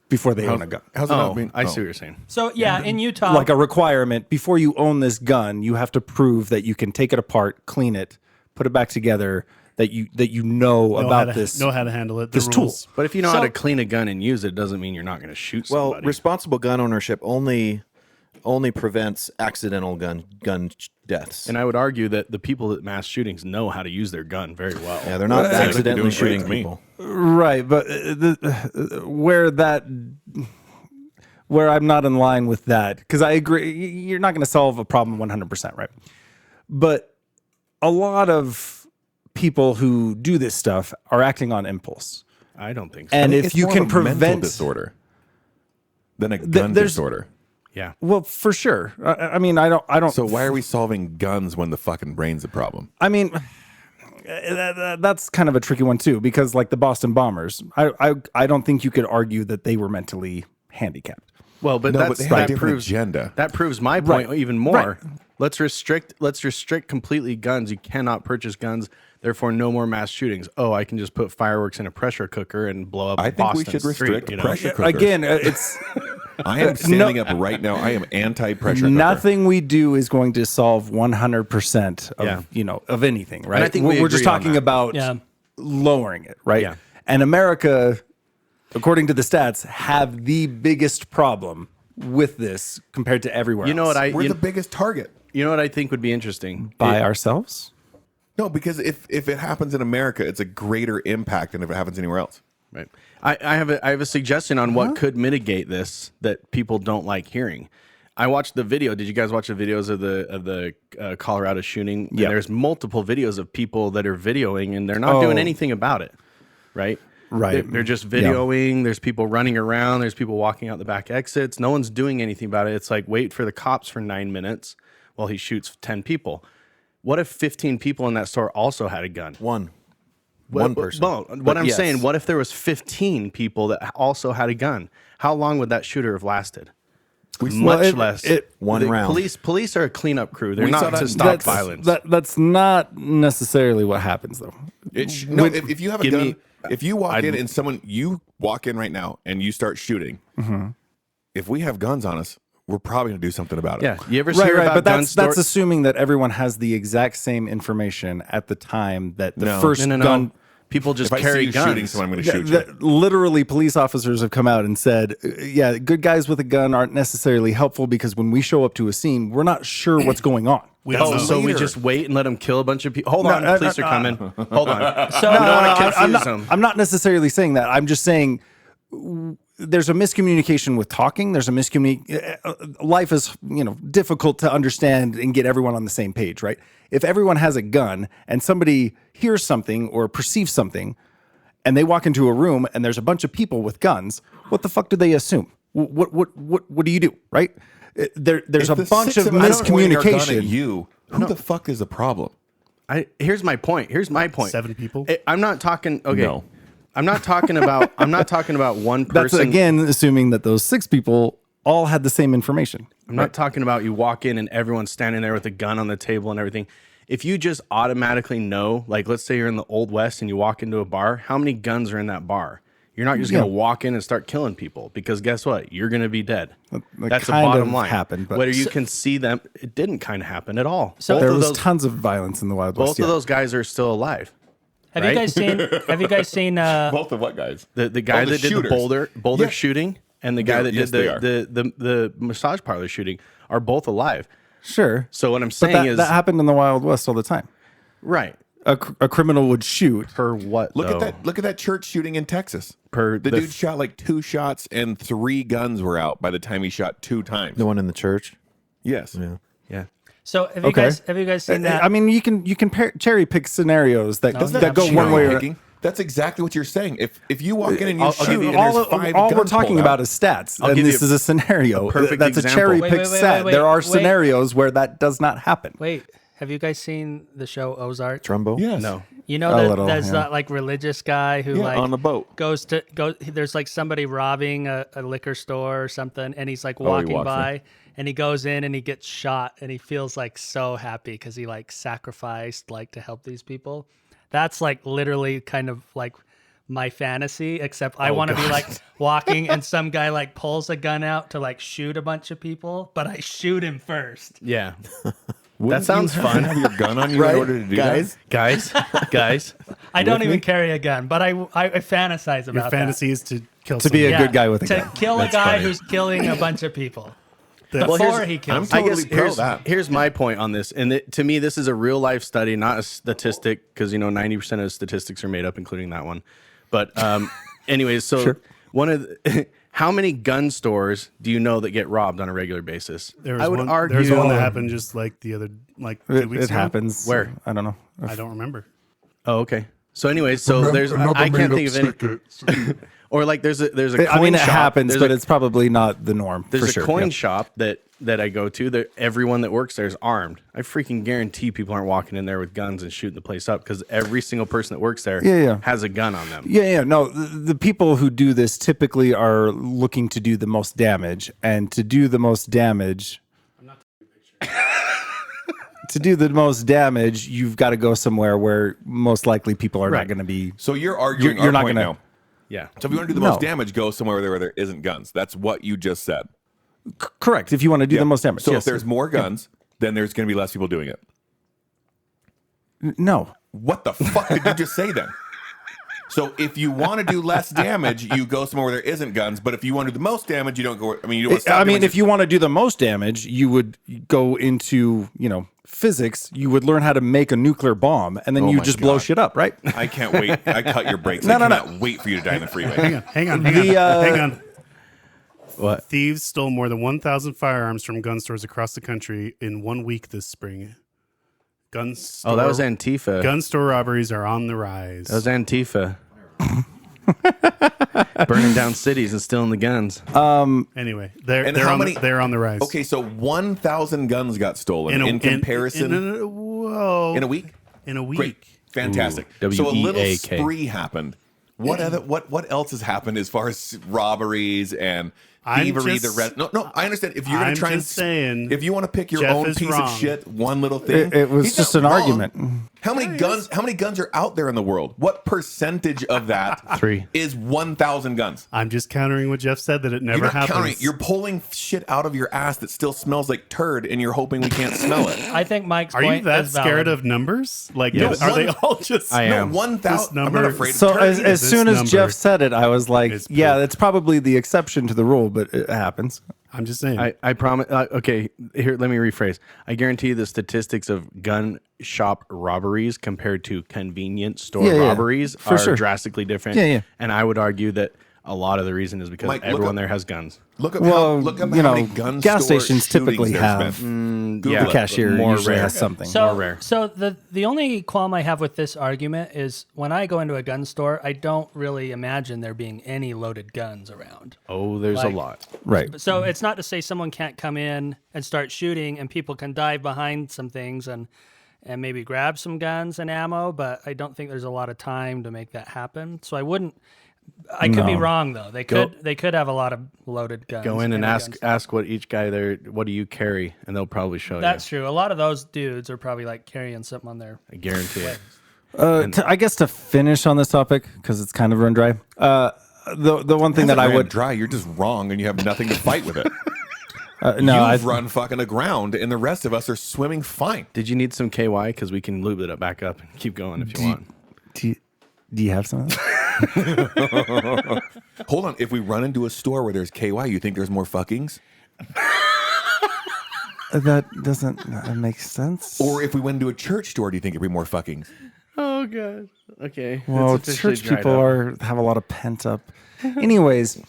before they own a gun. How's it not being? I see what you're saying. So yeah, in Utah, Like a requirement before you own this gun, you have to prove that you can take it apart, clean it, put it back together. That you know about this. Know how to handle it. this the tool. rules. But if you know how So- to clean a gun and use it, doesn't mean you're not going to shoot Well, somebody. responsible gun ownership only prevents accidental gun deaths. And I would argue that the people that mass shootings know how to use their gun very well. yeah, they're not Sounds like they're accidentally doing great shooting to me. people. Right, but where I'm not in line with that, because I agree, you're not going to solve a problem 100%, right? But a lot of people who do this stuff are acting on impulse, I don't think so. and if It's you more can of a mental prevent, disorder than a gun there's- disorder. yeah. well, for sure. I mean, I don't. So why are we solving guns when the fucking brain's the problem? I mean, that's kind of a tricky one too, because like the Boston bombers, I don't think you could argue that they were mentally handicapped. Well, but No, that's, but they have a that different proves agenda. That proves my point Right. even more. Right. Let's restrict completely guns. You cannot purchase guns. Therefore, no more mass shootings. Oh, I can just put fireworks in a pressure cooker and blow up. I think Boston we should Street, restrict you know? pressure cookers. Again, it's I am standing up right now. I am anti-pressure cooker. Nothing we do is going to solve 100% of Yeah. of anything, right? And I think we're we just agree on talking that. about Yeah. lowering it, right? Yeah. And America, according to the stats, have the biggest problem with this compared to everywhere You know else. what We're the biggest target. you know what I think would be interesting? By ourselves? No, because if it happens in America, it's a greater impact than if it happens anywhere else. Right. I have a suggestion on what could mitigate this that people don't like hearing. I watched the video. Did you guys watch the videos of the Colorado shooting? Yeah. And there's multiple videos of people that are videoing and they're not doing anything about it. Right. Right. They're just videoing. There's people running around. There's people walking out the back exits. No one's doing anything about it. It's like wait for the cops for 9 minutes while he shoots 10 people. What if 15 people in that store also had a gun? One Well, person. Well, what I'm saying, what if there was 15 people that also had a gun? How long would that shooter have lasted? Much less. One round. Police are a cleanup crew. They're We saw not that- to stop That's, violence. that's not necessarily what happens, though. No, if you have a give gun, me- if you walk in and you walk in right now and you start shooting, if we have guns on us, we're probably going to do something about it. Yeah. You ever Right, hear right, about but gun that's store- assuming that everyone has the exact same information at the time that the No. first No. gun. People just If I see carry you guns. shooting someone, I'm going to shoot you. That literally, police officers have come out and said, "Yeah, good guys with a gun aren't necessarily helpful because when we show up to a scene, we're not sure what's going on." We don't know. So we Later. just wait and let them kill a bunch of people. Hold on, no, police no, are coming. Hold on. So I don't want to I'm confuse them. not necessarily saying that. I'm just saying there's a miscommunication with talking. There's a miscommunication. Life is, difficult to understand and get everyone on the same page, right? If everyone has a gun and somebody hears something or perceives something, and they walk into a room and there's a bunch of people with guns, what the fuck do they assume? What do you do, right? There's a If the bunch six of us are pointing our gun at miscommunication. you, who the fuck is the problem? Here's my point. 7 people. I'm not talking. Okay. No. I'm not talking about. I'm not talking about one That's person. again assuming that those 6 people all had the same information. I'm not talking about you walk in and everyone's standing there with a gun on the table and everything. If you just automatically know, like let's say you're in the Old West and you walk into a bar, how many guns are in that bar? You're not just going to walk in and start killing people because guess what? You're going to be dead. That's the kind bottom of line. happened, but- Whether you can see them, it didn't kind of happen at all. So- There both was of those, tons of violence in the Wild West. both of those guys are still alive. have right? you guys seen? Have you guys seen? Both of what guys? The guy the that did shooters. the Boulder Yeah. shooting and the guy that Yes, did they are. the massage parlor shooting are both alive. Sure. So what I'm But saying is that happened in the Wild West all the time. right. A criminal would shoot. Per what? Look though? at that! Look at that church shooting in Texas. Per The dude shot like 2 shots and 3 guns were out by the time he shot 2 times. The one in the church. Yes. Yeah. So have you guys seen that? I mean, you can cherry pick scenarios that That's that not go one way or cherry-picking. That's exactly what you're saying. If you walk in and you I'll shoot give you- and all, there's 5 all we're guns talking pulled about out, is stats, I'll and give this you is a scenario. perfect That's a example. cherry Wait, pick wait, wait, set. wait, there are wait. scenarios where that does not happen. Wait, have you guys seen the show Ozark? Trumbo. yes. No. You know A that little, there's yeah. that like religious guy who Yeah, like on the boat. There's like somebody robbing a liquor store or something, and he's like he walking walks by, and he goes in and he gets shot, and he feels like so happy because he like sacrificed like to help these people. That's like literally kind of like my fantasy, except I want to be like walking and some guy like pulls a gun out to like shoot a bunch of people, but I shoot him first. Yeah. Wouldn't sounds you fun. Have your gun on you in order to do guys. Guys. I don't even carry a gun, but I fantasize about Your that. fantasy is to kill To be a Yeah, good guy with a to gun. kill a guy who's killing a bunch of people before he kills. I'm I guess totally pro that. here's my point on this, and to me, this is a real life study, not a statistic, because 90% of statistics are made up, including that one. But anyways, so one of the, how many gun stores do you know that get robbed on a regular basis? There was I would one, argue there's one that happened just like the other 2 weeks It ago. happens. Where? I don't know. I don't remember. Oh, okay. So anyways, so there's Another I can't made-up think of any, ticket. or like there's a coin I mean, it shop. happens, There's but a- it's probably not the norm. There's for a sure. coin Yeah. shop that I go to. That everyone that works there is armed. I freaking guarantee people aren't walking in there with guns and shooting the place up because every single person that works there Yeah. has a gun on them. Yeah. No, the people who do this typically are looking to do the most damage, and to do the most damage. To do the most damage, you've got to go somewhere where most likely people are not Right. going to be. So you're arguing You're our not point gonna- now. Yeah. So if you want to do the most damage, go somewhere where there isn't guns. That's what you just said. Correct. If you want to do the most damage. So yes. if there's more guns, then there's going to be less people doing it. No. What the fuck did you just say then? So if you want to do less damage, you go somewhere where there isn't guns. But if you want to do the most damage, you don't go. I mean, you don't want to stop if you want to do the most damage, you would go into physics. You would learn how to make a nuclear bomb, and then you my just blow God. shit up, right? I can't wait. I cut your brakes. No, I no, cannot wait for you to die in the freeway. Hang on. What? Thieves stole more than 1,000 firearms from gun stores across the country in 1 week this spring. That was Antifa. Gun store robberies are on the rise. That was Antifa. Burning down cities and stealing the guns. Anyway, they're And how on many- they're on the rise. Okay, so 1,000 guns got stolen in comparison in a week. In a week. Great, fantastic. Ooh, So a little W-E-A-K. spree happened. What else has happened as far as robberies and thievery? No, I understand. If you're going I'm to try just saying, if you want to pick your Jeff own is piece wrong. of shit, one little thing, It was he's just not an wrong. argument. How many guns? How many guns are out there in the world? What percentage of that 3 is 1,000 guns? I'm just countering what Jeff said that it never You're not happens. countering. You're pulling shit out of your ass that still smells like turd, and you're hoping we can't smell it. I think Mike's Are point you that is valid. scared of numbers? Like, Yes. are they all just? I am. No, 1,000. I'm number- not afraid of So turd. as soon as number Jeff said it, I was like, is yeah, poop. that's probably the exception to the rule, but it happens. I'm just saying. I promise. Okay, here, let me rephrase. I guarantee the statistics of gun shop robberies compared to convenience store Yeah, yeah, robberies for are sure. drastically different. Yeah, yeah. And I would argue that a lot of the reason is because Mike, look everyone up- there has guns. Look at Well, how you many know, gun gas store stations shootings typically there's have been. Yeah, the cashier more usually rare. has something. So, more rare. so the only qualm I have with this argument is when I go into a gun store, I don't really imagine there being any loaded guns around. Oh, there's Like- a lot. Right. So it's not to say someone can't come in and start shooting and people can dive behind some things and maybe grab some guns and ammo, but I don't think there's a lot of time to make that happen. So I wouldn't. I could be No. wrong though. They could have a lot of loaded guns. Go in and a ask gun store. what each guy there. What do you carry? And they'll probably show That's true. A lot of those dudes are probably like carrying something on their. you. I guarantee it. I guess to finish on this topic, because it's kind of run dry, the one thing that I would... dry. You're just wrong, and you have nothing to fight with it. no, You've run fucking aground, and the rest of us are swimming fine. Did you need some KY? Because we can lube it up back up and keep going if you want. do you have some of that? Hold on. If we run into a store where there's KY, you think there's more fuckings? That doesn't make sense. Or if we went into a church store, do you think there'd be more fuckings? Oh god. Okay. Well, It's officially church dried people up. have a lot of pent up. Anyways,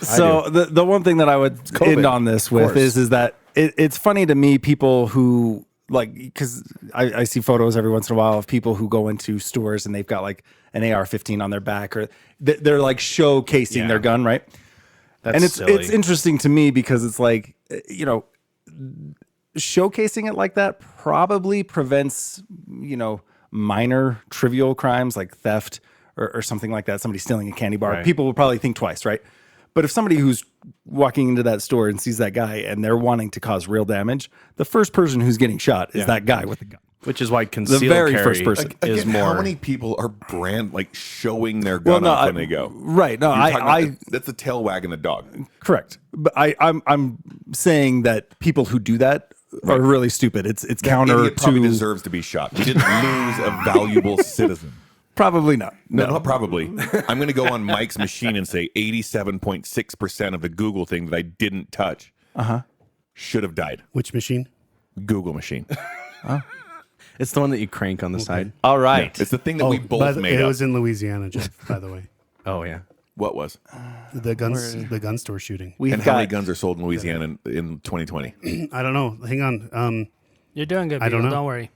so the one thing that I would end on this with is that it's funny to me people who like, because I see photos every once in a while of people who go into stores and they've got like an AR-15 on their back, or they're like showcasing their gun, right? That's And it's silly. interesting to me because it's like, showcasing it like that probably prevents, minor trivial crimes like theft or something like that. Somebody stealing a candy bar. Right. People will probably think twice, right? But if somebody who's walking into that store and sees that guy and they're wanting to cause real damage, the first person who's getting shot is that guy with the gun. Which is why concealed very carry first person. is Again, more. how many people are showing their gun off when they go? Right. No, You're talking I about- that's the tail wagging the dog. correct. But I'm saying that people who do that are really stupid. It's counter Idiot probably to deserves to be shot. We didn't lose a valuable citizen. probably not. No, not probably. I'm going to go on Mike's machine and say 87.6% of the Google thing that I didn't touch should have died. Which machine? Google machine. It's the one that you crank on the side. All right. It's the thing that we both made it up. was in Louisiana, Jeff. By the way, Oh yeah. What was? the gun store shooting. We've And got how many guns are sold in Louisiana in 2020? I don't know. Hang on. You're doing good, I don't Beagle. know. Don't worry.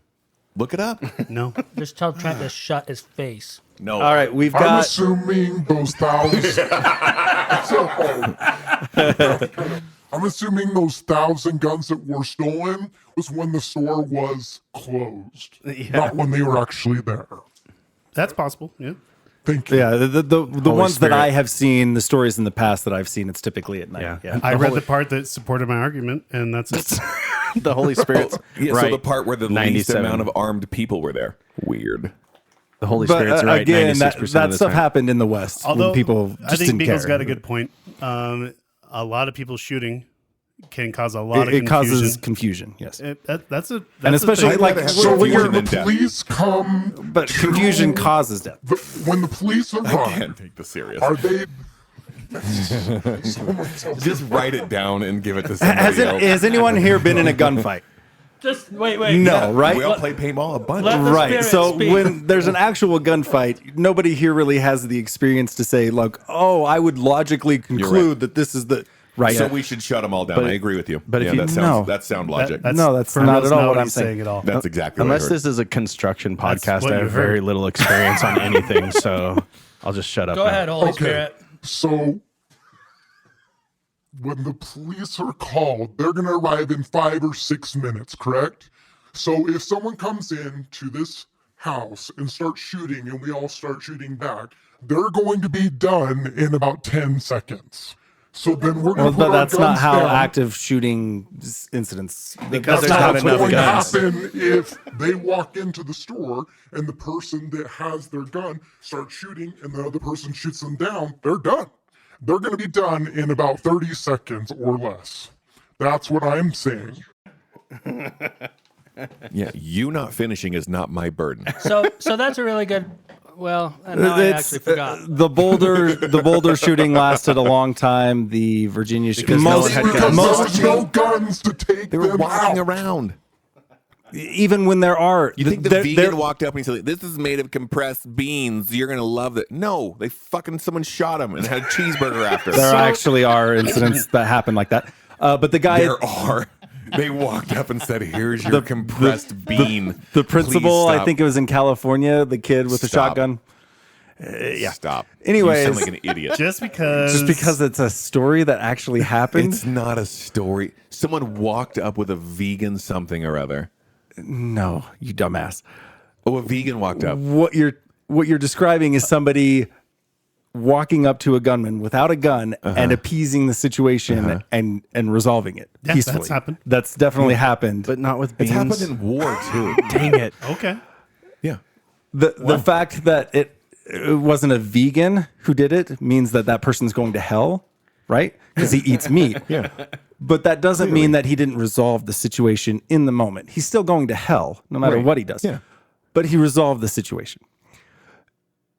Look it up. No. Just tell Trent to shut his face. No. all right. We've I'm got assuming those I'm assuming those 1,000 guns that were stolen was when the store was closed, not when they were actually there. That's possible. Yeah. Thank you. the ones that Spirit. I have seen, the stories in the past that I've seen, it's typically at night. Yeah. I read the part that supported my argument, and that's it. The Holy Spirit's Yeah, right. So the part where the least 97. amount of armed people were there. Weird. The Holy But Spirit's right again, 96% that of the stuff time. happened in the West Although when people I just think didn't Beagle's care. got a good point. A lot of people shooting can cause a lot of It confusion. causes confusion. Yes, That's a and especially thing. like So when Confusion the and death. police come, but confusion causes death. when the police I arrive, can't take this serious. are they? Just write it down and give it to Has, somebody else. has anyone here been in a gunfight? Just wait. No, right? We all play paintball a bunch. Let the Right. spirit So speak. when there's an actual gunfight, nobody here really has the experience to say, like, oh, I would logically conclude that this is the right. So we should shut them all down. I agree with you. but if yeah, you- that sounds No. that's sound logic. that's for not real, at all what I'm he's saying. at all. That's exactly Unless what I heard. this is a construction That's podcast, what I you have very heard. little experience on anything, so I'll just shut up. Go now. ahead, Holy Okay. Spirit. So when the police are called, they're going to arrive in 5 or 6 minutes, correct? So if someone comes in to this house and starts shooting and we all start shooting back, they're going to be done in about 10 seconds. So then we're Well, going to but put our that's not guns how down. active shooting incidents. Because That's there's not what's enough going to guns. happen if they walk into the store and the person that has their gun starts shooting and the other person shoots them down. They're done. They're going to be done in about 30 seconds or less. That's what I'm saying. Yeah, you not finishing is not my burden. So that's a really good. Well, now I actually forgot. The Boulder shooting lasted a long time. The Virginia shooting, Because no one had Because guns. there's no guns to take They were them walking out. around. even when there are, You think the there- vegan walked up and he said, "This is made of compressed beans. You're gonna love it." No, they fucking someone shot him and had a cheeseburger after. there actually are incidents that happen like that. But the guy, There are. They walked up and said, "Here's your compressed bean." the Please principal, I stop. think it was in California, the kid with the Stop. shotgun. Yeah, stop. Anyways. You sound like an idiot. Just because It's a story that actually happened. It's not a story. Someone walked up with a vegan something or other. No, you dumbass. Oh, a vegan walked up. What you're describing is somebody walking up to a gunman without a gun and appeasing the situation and resolving it Yeah, peacefully. that's happened. That's definitely happened. But not with It's beans. happened in war too. Dang it. okay. Yeah. The fact that it wasn't a vegan who did it means that person's going to hell, right? Because he eats meat. Yeah. But that doesn't mean that he didn't resolve the situation in the moment. He's still going to hell no matter Right. what he does. Yeah. But he resolved the situation.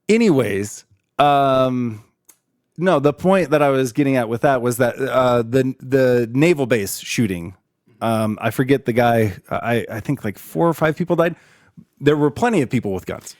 Anyways, no, the point that I was getting at with that was that the naval base shooting, I forget the guy, I think like 4 or 5 people died. There were plenty of people with guns.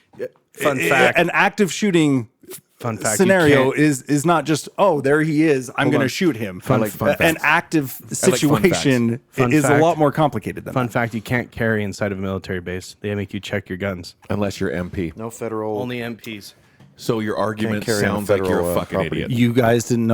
Fun fact. An active shooting Fun fact. scenario is not just, oh, there he is, I'm going to on. shoot him. Fun fact. An active situation Fun is a fact. lot more complicated than Fun that. fact: you can't carry inside of a military base. They make you check your guns. Unless you're MP. No federal. Only MPs. So your argument carry on sounds like you're federal, a fucking property. idiot. You guys don't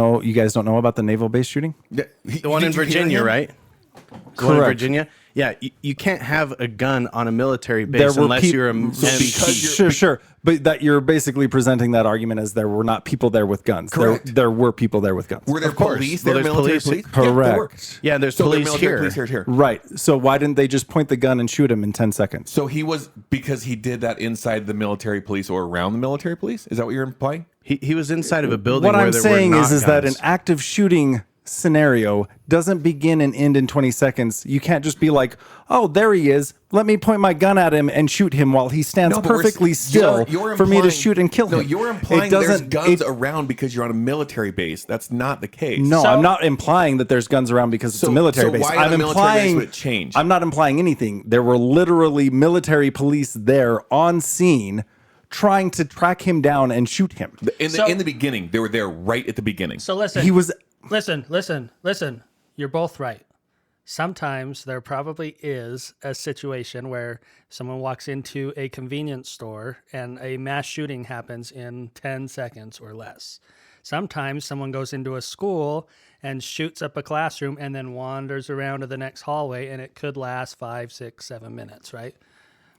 know about the naval base shooting? The The one in Virginia, right? The one in Correct. Virginia. Yeah, you can't have a gun on a military base unless you're a MP. Sure, but that you're basically presenting that argument as there were not people there with guns. Correct. There were people there with guns. Were there Of course. police Well, there? there's Military police- police? Yeah, there were. Correct. Yeah, there's So police military here. police here. Right. So why didn't they just point the gun and shoot him in 10 seconds? So he was because he did that inside the military police or around the military police? Is that what you're implying? He was inside of a building. What where I'm there saying were is not that an guns. active shooting scenario doesn't begin and end in 20 seconds. You can't just be like, oh, there he is. Let me point my gun at him and shoot him while he stands No, but we're- perfectly still you're for me to implying- shoot and kill him. No, you're implying It there's doesn't- guns it- around because you're on a military base. That's not the case. No, So- I'm not implying that there's guns around because it's So- a military so base. why on I'm a military base implying would it change? I'm not implying anything. There were literally military police there on scene trying to track him down and shoot him. In the beginning, they were there right at the beginning. So listen. He was Listen. You're both right. Sometimes there probably is a situation where someone walks into a convenience store and a mass shooting happens in 10 seconds or less. Sometimes someone goes into a school and shoots up a classroom and then wanders around to the next hallway, and it could last 5, 6, 7 minutes, right?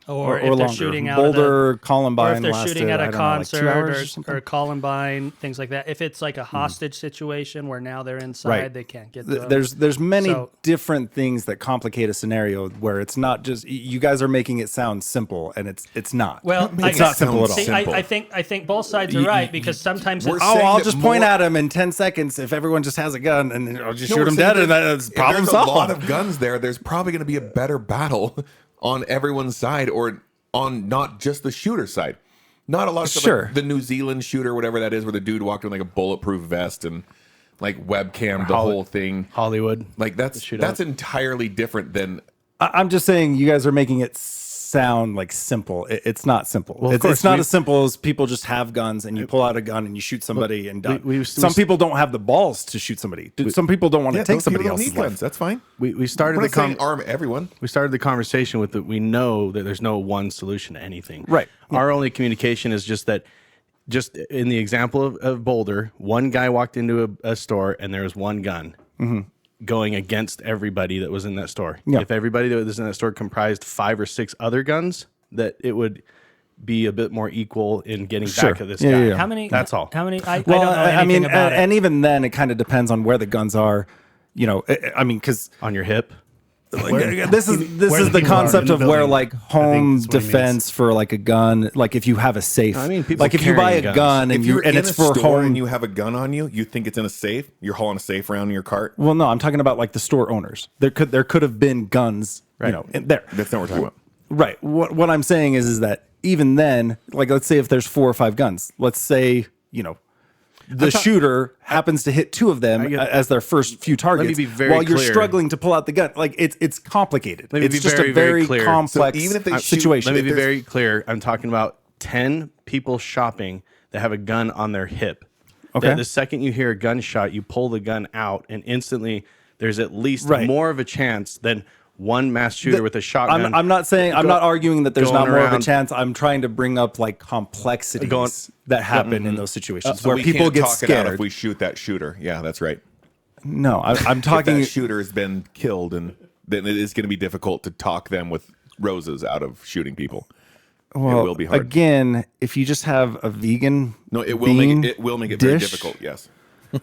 Or if or they're longer. shooting out Boulder, or Columbine if they're lasted, shooting at I a don't know, like 2 concert hours or something. or Columbine, things like that. If it's like a hostage situation where now they're inside, Right. they can't get them. There's many So- different things that complicate a scenario where it's not just you guys are making it sound simple, and it's not. Well, it's not simple at all. See, Simple. I think both sides are right because sometimes we're it's, saying I'll that just point more- at him in 10 seconds if everyone just has a gun, and then I'll just No, shoot we're him saying dead, and that that's if problem there's a lot solved. of guns there. There's probably going to be a better battle on everyone's side, or on not just the shooter side. Not a lot of stuff Sure. like the New Zealand shooter, whatever that is, where the dude walked in like a bulletproof vest and like webcam the whole thing. Hollywood. Like that's entirely different than I'm just saying you guys are making it sound like simple. It's not simple. Well, of It's course, not we- as simple as people just have guns and you pull out a gun and you shoot somebody and done. we- Some people don't have the balls to shoot somebody. Some people don't want to take those somebody people don't else's need life. guns. That's fine. We started We're the not saying arm everyone. we started the conversation with that we know that there's no one solution to anything. Right. Our only communication is just that, just in the example of Boulder, one guy walked into a store and there was one gun going against everybody that was in that store. Yeah. If everybody that was in that store comprised 5 or 6 other guns, that it would be a bit more equal in getting Sure. back at this Yeah, guy. yeah, yeah. how many? That's all. How many? I Well, don't know anything about it. and even then, it kind of depends on where the guns are. You know, I mean, because On your hip. this is where the the people are concept in the of where building, like I think home is what he means. defense for like a gun, like if you have a safe. I mean, people like if you buy a carrying guns. gun and If you you're and in it's a for store home. and you have a gun on you, you think it's in a safe. You're hauling a safe around in your cart. Well, no, I'm talking about like the store owners. There could have been guns, you know, in there. That's not what we're talking about. Right. What I'm saying is that even then, like let's say if there's 4 or 5 guns, let's say, you know, the shooter happens to hit 2 of them as their first few targets be very while you're clear. struggling to pull out the gun. Like it's complicated. Let me It's be just very, a very very clear. complex So even if they shoot- situation. Let me be there's- very clear. I'm talking about 10 people shopping that have a gun on their hip. Okay. That the second you hear a gunshot, you pull the gun out, and instantly there's at least Right. more of a chance than one mass shooter with a shotgun. I'm not saying I'm not arguing that there's going not more of a around- chance. I'm trying to bring up like complexities that happen in those situations So where we people can't get talk it out scared. if we shoot that shooter. Yeah, that's right. No, I'm If talking. that shooter has been killed, and then it is going to be difficult to talk them with roses out of shooting people. Well, it will be hard. again, if you just have a vegan, No, it will bean make it very dish, difficult. Yes.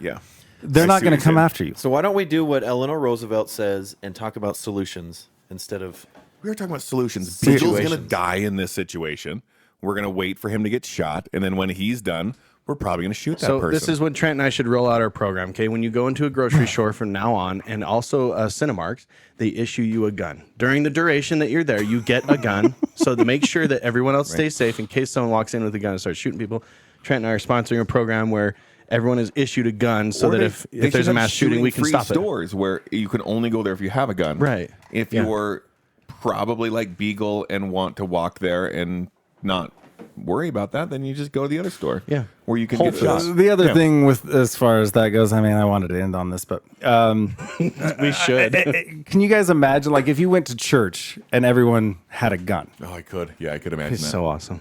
Yeah. They're I not see going what to you're come saying. after you. So why don't we do what Eleanor Roosevelt says and talk about solutions instead of We were talking about solutions. Beagle's going to Situations. die in this situation. We're going to wait for him to get shot, and then when he's done, we're probably going to shoot that So person. this is when Trent and I should roll out our program. Okay, when you go into a grocery store from now on, and also Cinemarks, they issue you a gun during the duration that you're there. You get a gun, so to make sure that everyone else stays safe in case someone walks in with a gun and starts shooting people. Trent and I are sponsoring a program where everyone is issued a gun, so Or that they- if they there's should a have mass shooting, we can shooting-free stop it. stores where you can only go there if you have a gun. Right. If Yeah. you're probably like Beagle and want to walk there and not worry about that, then you just go to the other store. Yeah. Where you can Whole get shot. Foods. The other Yeah. thing with as far as that goes, I mean, I wanted to end on this, but We should. can you guys imagine, like, if you went to church and everyone had a gun? Oh, I could. Yeah, I could imagine It's that. so awesome.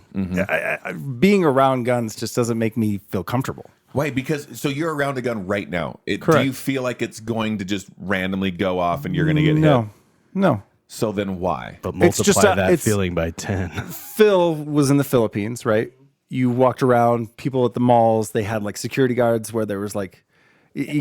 Being around guns just doesn't make me feel comfortable. Wait, because so you're around a gun right now. Do Correct. you feel like it's going to just randomly go off and you're going to get hit? No. So then why? But It's multiply just that it's- feeling by 10. Phil was in the Philippines, right? You walked around, people at the malls, they had like security guards where there was like,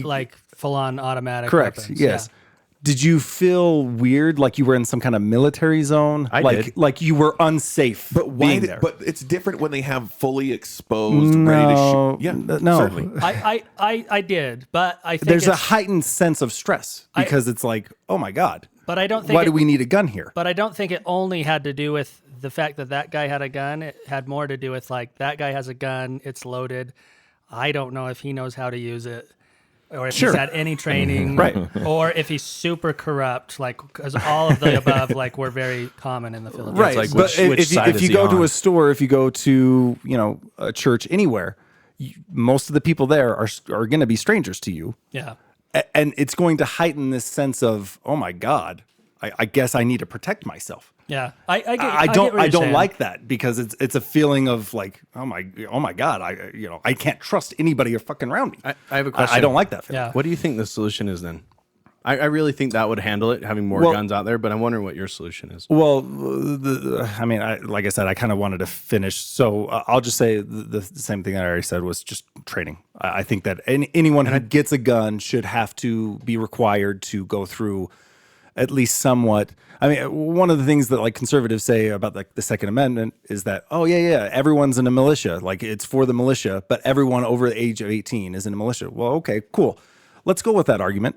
like full on automatic. correct, weapons. yes. Yeah. Did you feel weird, like you were in some kind of military zone? I like, did. like you were unsafe. But why? being there? But it's different when they have fully exposed, ready to shoot. Yeah, no. certainly. I did, but I think There's a it's- heightened sense of stress because it's like, oh my god, But I don't think. why do we need a gun here? But I don't think it only had to do with the fact that that guy had a gun. It had more to do with like that guy has a gun. It's loaded. I don't know if he knows how to use it, or if Sure. he's had any training, Right. or if he's super corrupt. Like because all of the above, like were very common in the Philippines. Right, like, but which if side if is you he go to on? a store, if you go to a church anywhere, most of the people there are going to be strangers to you, Yeah. and it's going to heighten this sense of, oh my god, I guess I need to protect myself. Yeah. I get don't what you're saying. like that because it's a feeling of like, oh my god, I can't trust anybody or fucking around me. I have a question. I don't like that feeling. Yeah. What do you think the solution is then? I really think that would handle it, having more Well- guns out there. But I'm wondering what your solution is. Well, like I said, I kind of wanted to finish. So I'll just say the same thing that I already said was just training. I think that anyone who gets a gun should have to be required to go through at least somewhat. I mean, one of the things that like conservatives say about like the Second Amendment is that, oh yeah, everyone's in a militia. Like it's for the militia, but everyone over the age of 18 is in a militia. Well, okay, cool. Let's go with that argument.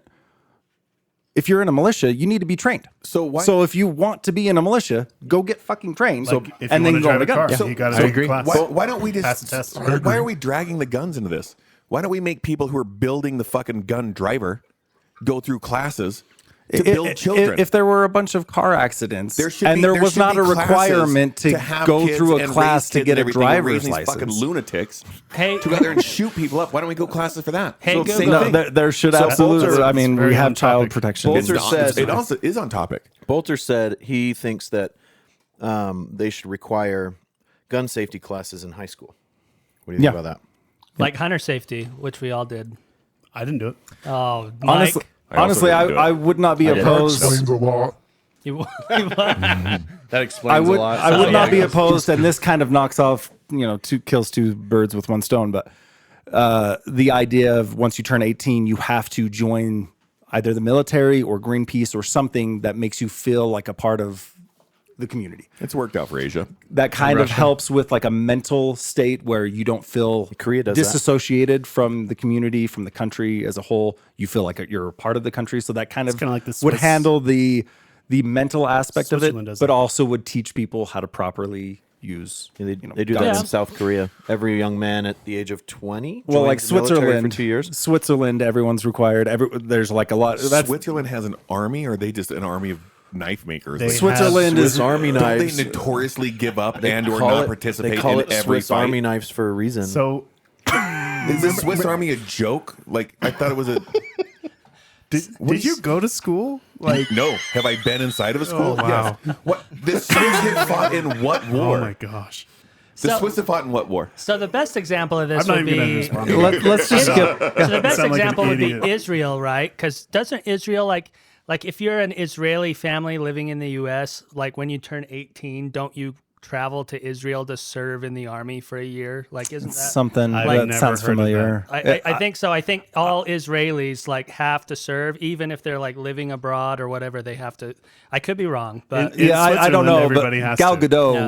If you're in a militia, you need to be trained. So if you want to be in a militia, go get fucking trained. If and you then want to go drive on a a gun. car, you got to I take agree. a class. Why don't we pass the just? test? Why are we dragging the guns into this? Why don't we make people who are building the fucking gun driver go through classes to build children? If there were a bunch of car accidents There should and be- there there was should not be a classes requirement to have go kids through a and class raise to kids get and a everything. We're driver's raising these fucking license. lunatics Hey, to go out there and shoot people up. Why don't we go classes for that? Hey, So Google. same No, thing. there should So absolutely. Boulter- I mean, it's very we have on child topic. protection. Boulter It's said- it also is on topic. Boulter said he thinks that they should require gun safety classes in high school. What do you think Yeah. about that? like hunter safety, which we all did. I didn't do it. Oh, Mike, Honestly, I also honestly, didn't do it. I would not be did. opposed. Explains a lot. you, That explains I would a lot. I would So, not yeah. be opposed, and this kind of knocks off, kills two birds with one stone. But the idea of once you turn 18, you have to join either the military or Greenpeace or something that makes you feel like a part of the community. It's worked out for Asia. That kind of helps with like a mental state where you don't feel Korea does that. disassociated from the community, from the country as a whole. You feel like you're a part of the country. So that kind of kinda like the would Swiss- handle the mental aspect of it, Switzerland does but that. also would teach people how to properly use. They do that guns. in South Korea. Every young man at the age of 20 Well, like joins the military Switzerland, for 2 years. Switzerland, everyone's required. There's like a lot. That's Switzerland has an army, or are they just an army of knife makers? They Like, Switzerland Swiss is Army don't knives. they notoriously give up and or call not it- participate They call in it every Swiss fight? Army knives for a reason. So Is the Swiss Army a joke? Like I thought it was a. did you go to school? Like, No, have I been inside of a school? Oh, wow. Yes. What the Swiss have fought in what war? oh my gosh. The So- Swiss have fought in what war? So the best example of this I'm not would even going to be. respond. to that. let's just skip. So the best sound like an example would be idiot. Israel, right? Because doesn't Israel like if you're an Israeli family living in the U.S., like when you turn 18, don't you travel to Israel to serve in the army for a year? Like, isn't that Something I've that never sounds heard of familiar. I think so. I think all Israelis like have to serve, even if they're like living abroad or whatever. They have to. I could be wrong, but In Yeah, I don't Switzerland, know, but everybody has Gal to. Gadot Yeah.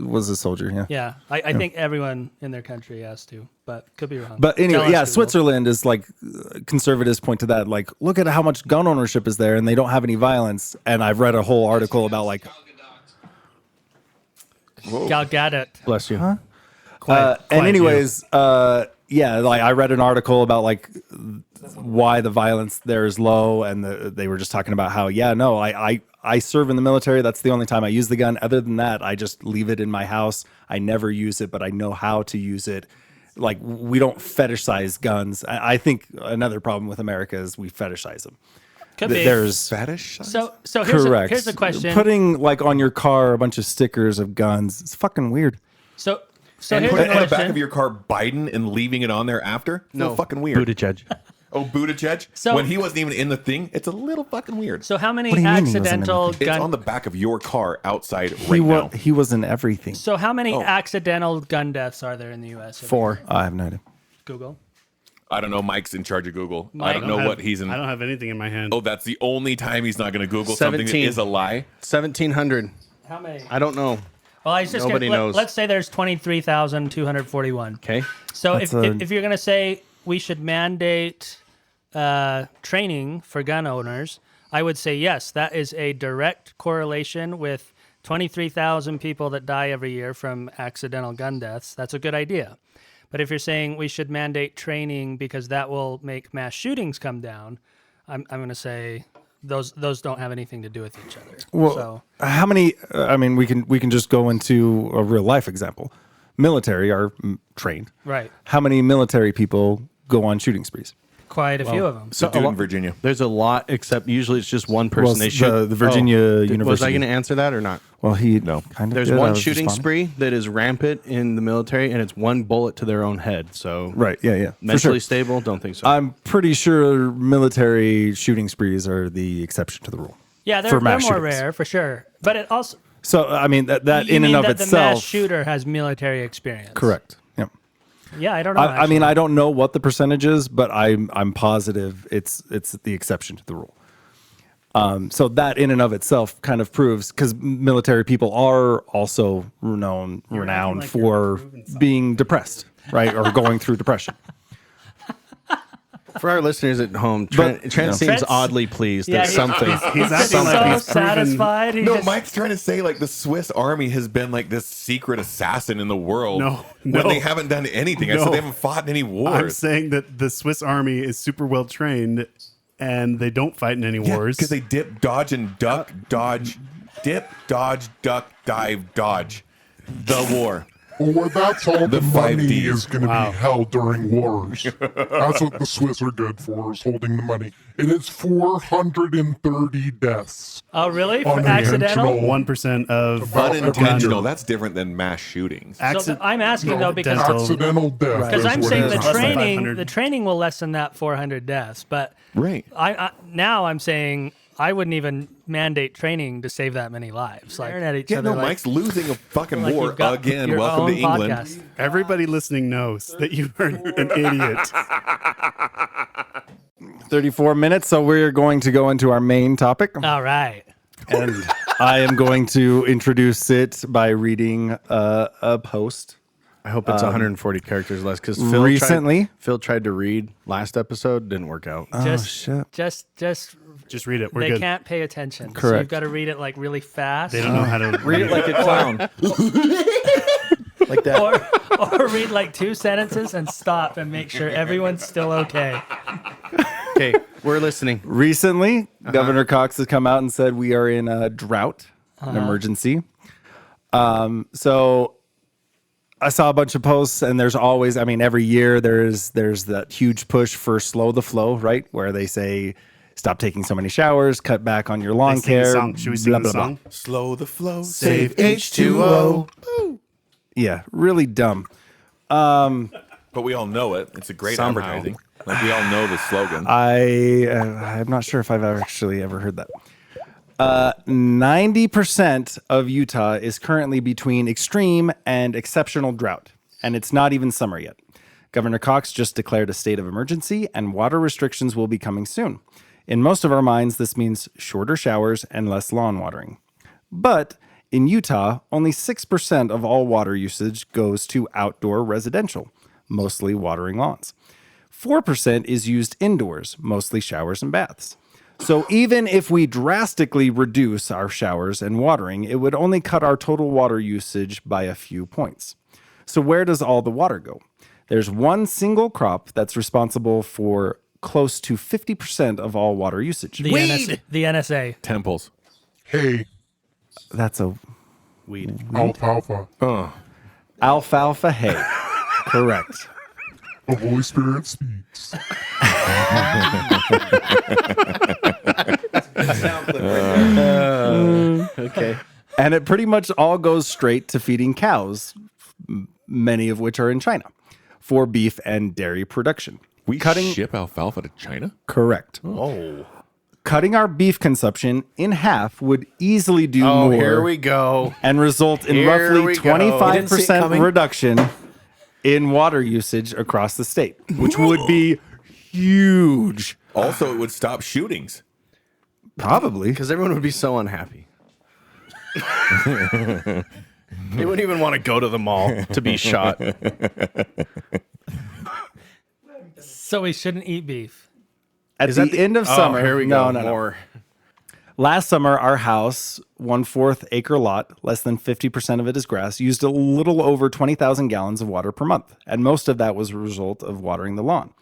was a soldier. Yeah. yeah, I think everyone in their country has to, but could be wrong. But Tell anyway, us, yeah, Google. Switzerland is like conservatives point to that. Like, look at how much gun ownership is there, and they don't have any violence. And I've read a whole article about like, Gal Gadot. bless you. Quiet, and quiet, anyways, yeah, like I read an article about like why the violence there is low, and they were just talking about how I serve in the military. That's the only time I use the gun. Other than that, I just leave it in my house. I never use it, but I know how to use it. Like we don't fetishize guns. I think another problem with America is we fetishize them. Could be. There's Fetish? So correct. here's a question. Putting like on your car a bunch of stickers of guns. It's fucking weird. So And here's putting a on the back question. of your car Biden and leaving it on there after? It's a little fucking weird. Buttigieg. Oh, Buttigieg? So- when he wasn't even in the thing, it's a little fucking weird. So how many What do you mean he wasn't in the accidental It's gun? on the back of your car outside He right now. he was in everything. So how many Oh. accidental gun deaths are there in the U.S.? 4. I have no idea. Google. I don't know. Mike's in charge of Google. I Mike- don't know what he's in. I don't have anything in my hand. Oh, that's the only time he's not going to Google something that 17. is a lie. 1,700. How many? I don't know. Well, I was just Nobody knows. Let's say there's 23,241. Okay. So That's if you're going to say we should mandate training for gun owners, I would say yes. That is a direct correlation with 23,000 people that die every year from accidental gun deaths. That's a good idea. But if you're saying we should mandate training because that will make mass shootings come down, I'm going to say those don't have anything to do with each other. Well, so how many? I mean, we can just go into a real life example. Military are trained. right. How many military people go on shooting sprees? quite a few of them. So do it in Virginia. There's a lot, except usually it's just one person. Well, They shoot the Virginia Was I University. going to answer that or not? Well, he No. kind of There's did. I one was shooting responding. spree that is rampant in the military, and it's one bullet to their own head. So Right. Yeah. For mentally sure. stable, don't think so. I'm pretty sure military shooting sprees are the exception to the rule. Yeah, for they're more mass shootings. rare for sure. But it also So I mean that you in and mean of that the itself, mass shooter has military experience. correct. Yeah. Yeah, I don't know. I mean, I don't know what the percentage is, but I'm positive it's the exception to the rule. So that in and of itself kind of proves, because military people are also renowned like for you're proving something. being depressed, right, or going through depression. For our listeners at home, Trent seems Trent's- oddly pleased Yeah, that something. He's acting so like he's proven. satisfied. He No, just- Mike's trying to say like the Swiss Army has been like this secret assassin in the world. No, when no. they haven't done anything. I No. said they haven't fought in any I'm wars. saying that the Swiss Army is super well trained, and they don't fight in any wars. because they dip, dodge, and duck, dodge, dip, dodge, duck, dive, dodge. The war. Or that's all the five money Ds. is going to be held during wars. That's what the Swiss are good for, is holding the money. And it's 430 deaths. oh, really? For Unintentional. accidental? 1% of About Unintentional. every That's different than mass shootings. So I'm asking though because accidental death. because is I'm what saying it the is. Less than training 500. the training will lessen that 400 deaths, but Right. now I'm saying I wouldn't even mandate training to save that many lives. Like staring at each Yeah, other. no, like, Mike's losing a fucking like war you've got again. your Welcome to own England. podcast. Everybody listening knows that you are an idiot. 34 minutes, so we're going to go into our main topic, All right. and I am going to introduce it by reading a post. I hope it's 140 characters less, because Recently- Phil tried to read last episode, didn't work out. Shit. Just Just read it. We're they good. can't pay attention. So Correct. you've got to read it like really fast. They don't know how to Read it like a clown. Like that. or read like 2 sentences and stop and make sure everyone's still okay. Okay, we're listening. Recently, Governor Cox has come out and said we are in a drought, an emergency. So I saw a bunch of posts, and there's always, I mean, every year there's that huge push for slow the flow, right? Where they say, stop taking so many showers, cut back on your lawn Let's sing a care. song. Should we sing blah, the blah, blah. song? Slow the flow. Save H2O. Yeah, really dumb. But we all know it. It's a great Somehow. advertising. Like we all know the slogan. I'm not sure if I've actually ever heard that. 90% of Utah is currently between extreme and exceptional drought, and it's not even summer yet. Governor Cox just declared a state of emergency, and water restrictions will be coming soon. In most of our minds, this means shorter showers and less lawn watering. But in Utah, only 6% of all water usage goes to outdoor residential, mostly watering lawns. 4% is used indoors, mostly showers and baths. So even if we drastically reduce our showers and watering, it would only cut our total water usage by a few points. So where does all the water go? There's one single crop that's responsible for close to 50% of all water usage. The NSA. Temples. Hey, That's a Weed. alfalfa. alfalfa hay. Correct. The Holy Spirit speaks. Okay. And it pretty much all goes straight to feeding cows, many of which are in China, for beef and dairy production. We ship alfalfa to China? Correct. Oh. Cutting our beef consumption in half would easily do Oh, more here we go. and result in Here roughly we go. You didn't see it 25% coming? reduction in water usage across the state, which would be huge. Also, it would stop shootings. Probably. Because everyone would be so unhappy. They wouldn't even want to go to the mall to be shot. So we shouldn't eat beef. At the end of summer, here we no, go. no, no. More. Last summer, our house, 1/4 acre lot, less than 50% of it is grass, used a little over 20,000 gallons of water per month. And most of that was a result of watering the lawn.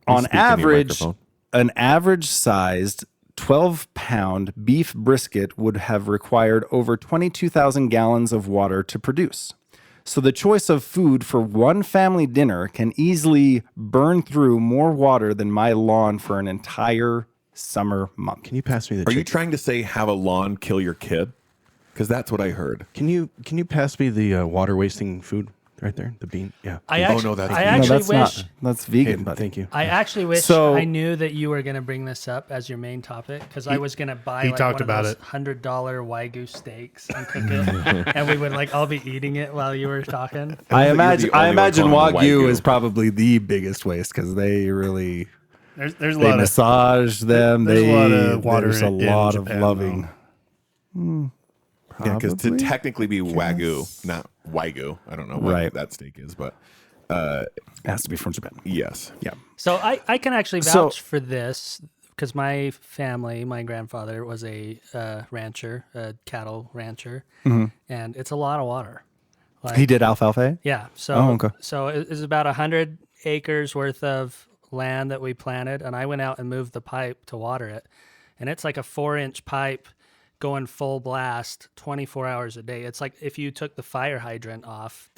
On speak into your average, microphone. an average sized 12-pound beef brisket would have required over 22,000 gallons of water to produce. So the choice of food for one family dinner can easily burn through more water than my lawn for an entire summer month. Can you pass me the Are you chicken? trying to say have a lawn kill your kid? Because that's what I heard. Can you pass me the water wasting food right there? The bean? Yeah. I actually, no, that's I vegan. No, actually that's wish. not. That's Okay, vegan, buddy. thank you. I actually wish So- I knew that you were going to bring this up as your main topic because I was going to buy he like talked one about of those it. $100 Wagyu steaks and cook it, and we would like all be eating it while you were talking. I think imagine. you're the I only one imagine calling it Wagyu Wagyu. is probably the biggest waste because they really There's a they lot of massage them. there's a They lot of water there's a in lot of Japan, loving. Yeah, because to Probably. technically be Wagyu, not Wagyu. I don't know what Right. that steak is, but It has to be from Japan. yes. Yeah. So I can actually So- vouch for this because my family, my grandfather was a rancher, a cattle rancher, and it's a lot of water. Like, He did alfalfa. Yeah. So Oh, okay. so it's about 100 acres worth of land that we planted, and I went out and moved the pipe to water it, and it's like a 4-inch pipe going full blast 24 hours a day. It's like if you took the fire hydrant off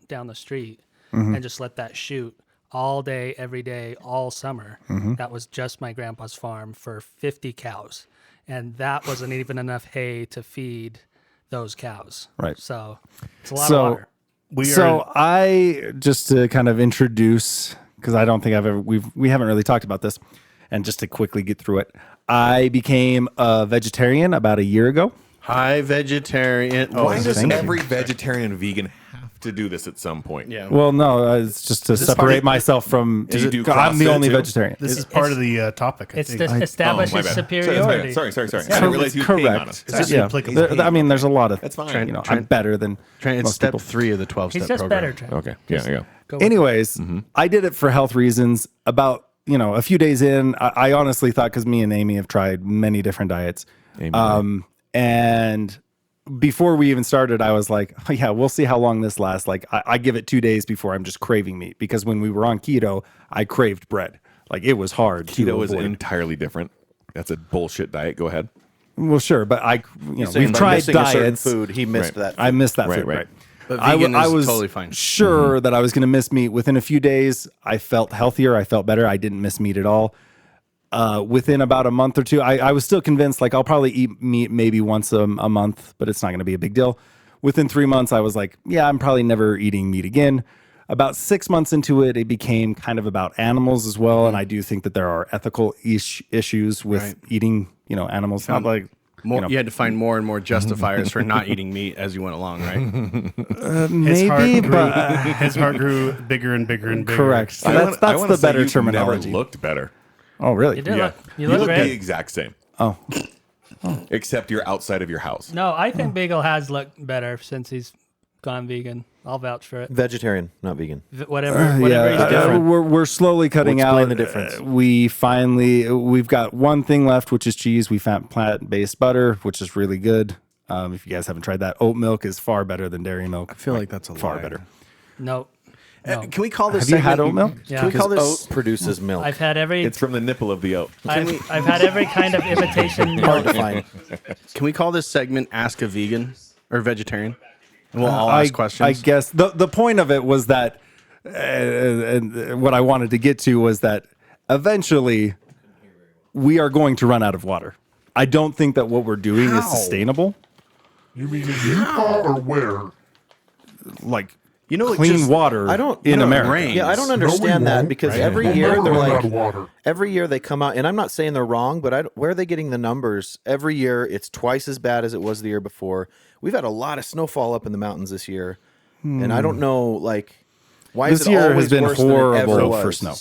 down the street and just let that shoot all day, every day, all summer. That was just my grandpa's farm for 50 cows, and that wasn't even enough hay to feed those cows. Right. So it's a lot of water. So I just to kind of introduce because I don't think I've ever we haven't really talked about this, and just to quickly get through it, I became a vegetarian about a year ago. Hi, vegetarian. Why does thank you. every vegetarian and vegan have to do this at some point? Yeah. Well, no, it's just to separate myself from. Do you do I'm the CrossFit only too? vegetarian. This is part of the topic. I It's think. to establish my his bad. superiority. Sorry. I didn't realize you were peeing on us. Correct. just Yeah. applicable. I mean, there's a lot of. That's fine. You know, I'm Trent- better than Trent, it's most step people. 3 of the 12-step He's just program. better, Trent. Okay. Yeah. Go with Anyways, I did it for health reasons. About a few days in, I honestly thought because me and Amy have tried many different diets, and before we even started, I was like, oh, yeah, we'll see how long this lasts. Like I give it 2 days before I'm just craving meat because when we were on keto, I craved bread. Like it was hard. to Keto is avoid. entirely different. That's a bullshit diet. Go ahead. Well, sure, but Saying we've by tried missing a certain diets. food. He missed that. I missed that Right, food, right. right? But I vegan is was totally fine. sure that I was going to miss meat. Within a few days, I felt healthier. I felt better. I didn't miss meat at all. Within about a month or two, I was still convinced like I'll probably eat meat maybe once a month, but it's not going to be a big deal. Within 3 months, I was like, yeah, I'm probably never eating meat again. About 6 months into it, it became kind of about animals as well. And I do think that there are ethical issues with eating, animals. Not like More, you had to find more and more justifiers for not eating meat as you went along, right? maybe, but His heart grew bigger and bigger and bigger. correct. I That's wanna the say better you've terminology. Never looked better. Oh, really? You did Yeah. look, you look the great. exact same. Oh, Except you're outside of your house. No, I think Beagle has looked better since he's gone vegan. I'll vouch for it. Vegetarian, not vegan. Whatever he's yeah. doing. We're slowly cutting We'll out. explain the difference. We've got one thing left, which is cheese. We found plant-based butter, which is really good. If you guys haven't tried that, oat milk is far better than dairy milk. I feel like that's a far lie. better. No. Can we call this Have you had segment- oat milk? Yeah. Can we call Because this oat produces milk. I've had every It's from the nipple of the oat. I've had every kind of imitation Hard milk. to find. Can we call this segment Ask a Vegan or Vegetarian? And we'll all I ask questions. I guess the point of it was that, and what I wanted to get to was that eventually we are going to run out of water. I don't think that what we're doing is sustainable. You mean in Utah or where? Like clean water I don't in no, America. rain. Yeah, I don't No, we understand that won't, because right? every We'll year never they're run like out of water. every year they come out, and I'm not saying they're wrong, but where are they getting the numbers? Every year it's twice as bad as it was the year before. We've had a lot of snowfall up in the mountains this year, and I don't know like why This is it year always has been worse than it ever horrible was? for snow.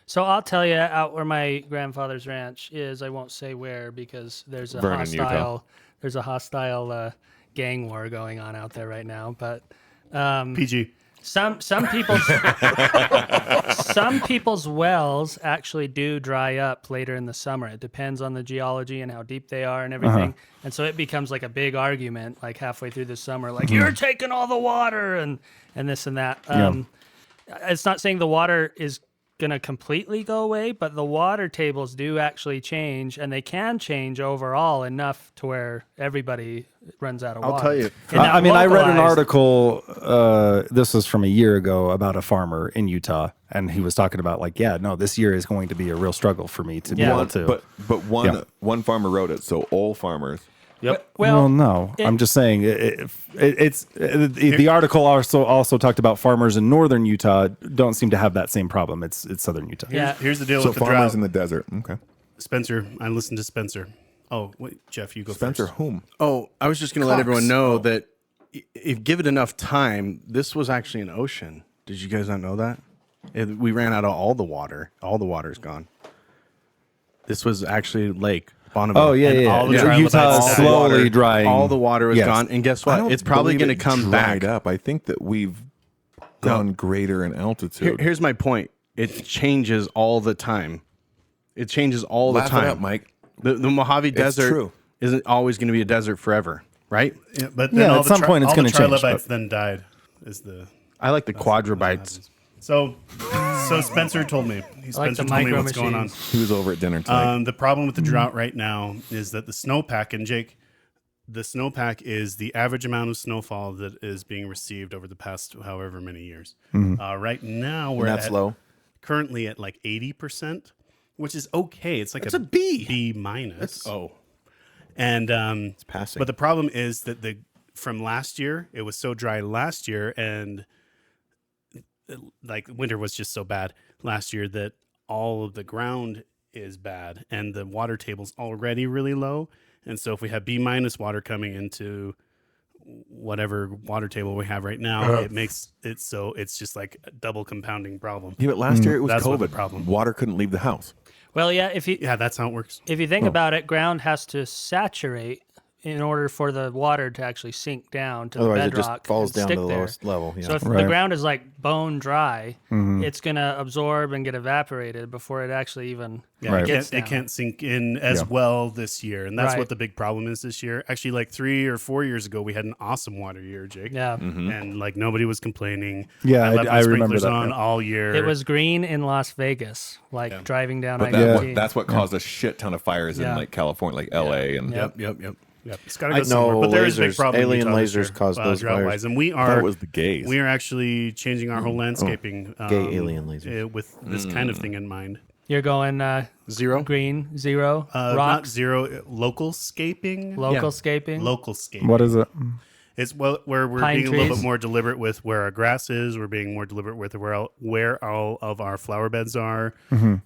So I'll tell you out where my grandfather's ranch is. I won't say where because there's a Vernon, Utah. hostile gang war going on out there right now. But PG. some people's wells actually do dry up later in the summer. It depends on the geology and how deep they are and everything. And so it becomes like a big argument like halfway through the summer, like you're taking all the water and this and that. It's not saying the water is gonna completely go away, but the water tables do actually change, and they can change overall enough to where everybody runs out of water. I'll tell you. And that I mean, I read an localized- article. This was from a year ago about a farmer in Utah, and he was talking about like, yeah, no, this year is going to be a real struggle for me to be Yeah. able to. But one farmer wrote it, so all farmers. Yep. Well, no, I'm just saying the article also talked about farmers in northern Utah don't seem to have that same problem. It's southern Utah. Yeah. Here's the deal So with the farmers drought. in the desert. Okay. Spencer, I listened to Spencer. Oh, wait, Jeff, you go Spencer, first. whom? Oh, I was just going to let everyone know that if give it enough time, this was actually an ocean. Did you guys not know that? We ran out of all the water. All the water's gone. This was actually Lake Bonneville. Oh yeah, And yeah. all the yeah. trilobites Utah is died. slowly Water- drying. All the water was Yes. gone. And guess I what? don't It's probably believe going to it come dried back. up. I think that we've gone greater in altitude. Here's my point. It changes all the time. It changes all Laugh the it time. up, Mike. The Mojave Desert true. isn't always going to be a desert forever, right? Yeah, but Yeah, then all at the some point it's all gonna the change, trilobites but- then died. Is the I like the quadrubites. so Spencer told me. Spencer the told me micro what's going on. machines. He was over at dinner tonight. The problem with the drought right now is that the snowpack, and Jake, the snowpack is the average amount of snowfall that is being received over the past however many years. Right now, we're that's at, low. currently at like 80%, which is okay. It's like It's a B. B minus. Oh, And It's passing. but the problem is that from last year, it was so dry last year, and like winter was just so bad last year that all of the ground is bad, and the water table's already really low. And so if we have B minus water coming into whatever water table we have right now, it makes it so it's just like a double compounding problem. Yeah, but last year it was That's what the COVID. problem. Water couldn't leave the house. Well, yeah, Yeah, that's how it works. if you think about it, ground has to saturate in order for the water to actually sink down to Otherwise, the it bedrock. just falls and down to stick the there. lowest level. Yeah. So if the Right. ground is like bone dry, it's gonna absorb and get evaporated before it actually even Yeah, Right. gets it down. can't sink in as Yeah. well this year, and that's Right. what the big problem is this year. Actually, like 3 or 4 years ago, we had an awesome water year, Jake. Yeah, And like nobody was complaining. Yeah, left I the remember sprinklers that, on yeah. all year. it was green in Las Vegas, like driving down But I-15. that's what caused a shit ton of fires in Yeah. like California, like LA, and Yep. Yep. It's got to I go somewhere. know But there is a big lasers- problem. in alien Utah this lasers year, caused those drought-wise. fires. And we I thought are it was the gays. we are actually changing our whole landscaping. Gay alien lasers. With this kind of thing in mind. You're going Zero. green, zero, Not rocks, zero local scaping. local scaping. Local scaping. What is it? It's where we're Pine being a little trees. bit more deliberate with where our grass is. We're being more deliberate with where all of our flower beds are, and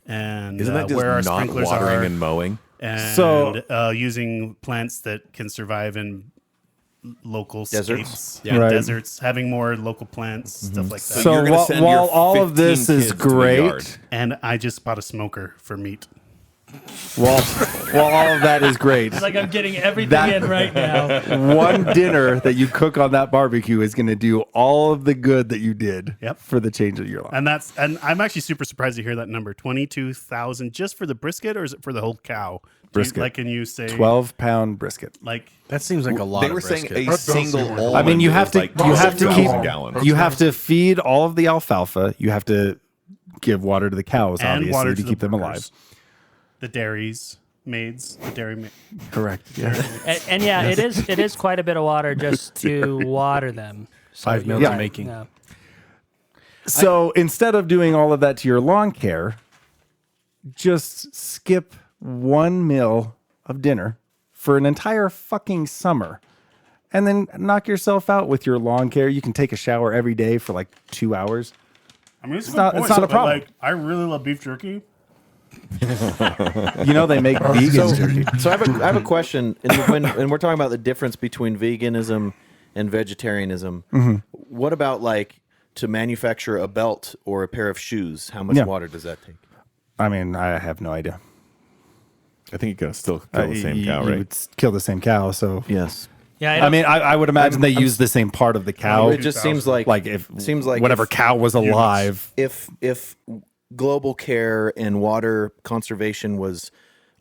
Isn't that just where our not sprinklers watering are, and mowing? and So- using plants that can survive in local Deserts? scapes. Yeah, Right. deserts. Having more local plants, stuff like that. So So you're gonna while, send while your all of this 15 is kids to a yard. great, And I just bought a smoker for meat. while all of that is great, It's like I'm getting everything That- in right now. one dinner that you cook on that barbecue is going to do all of the good that you did Yep. for the change of your life. And I'm actually super surprised to hear that number, 22,000, just for the brisket, or is it for the whole cow? Brisket. Like, can you say 12-pound brisket. like That seems like a lot. They of were saying brisket. a That does single seem like- almond. I mean, you is have to like you have to 2,000 keep gallons. you have to feed all of the alfalfa. You have to give water to the cows, and obviously, water to the keep them workers, alive. the dairies, maids, the dairy maid. Correct. Yeah. And yeah, it is quite a bit of water just to water them. So 5 you're meals a making. Yeah. So instead of doing all of that to your lawn care, just skip 1 meal of dinner for an entire fucking summer. And then knock yourself out with your lawn care. You can take a shower every day for like 2 hours. I mean, it's, not- it's not a but, problem. Like, I really love beef jerky. You know, they make vegan jerky. So I have a question, and we're talking about the difference between veganism and vegetarianism. What about like to manufacture a belt or a pair of shoes? How much Yeah. water does that take? I mean, I have no idea. I think you gotta still kill the same cow, You right? would kill the same cow. So Yes. Yeah, I mean, I would imagine they use the same part of the cow. It just seems like if seems like whatever if- cow was alive. if global care and water conservation was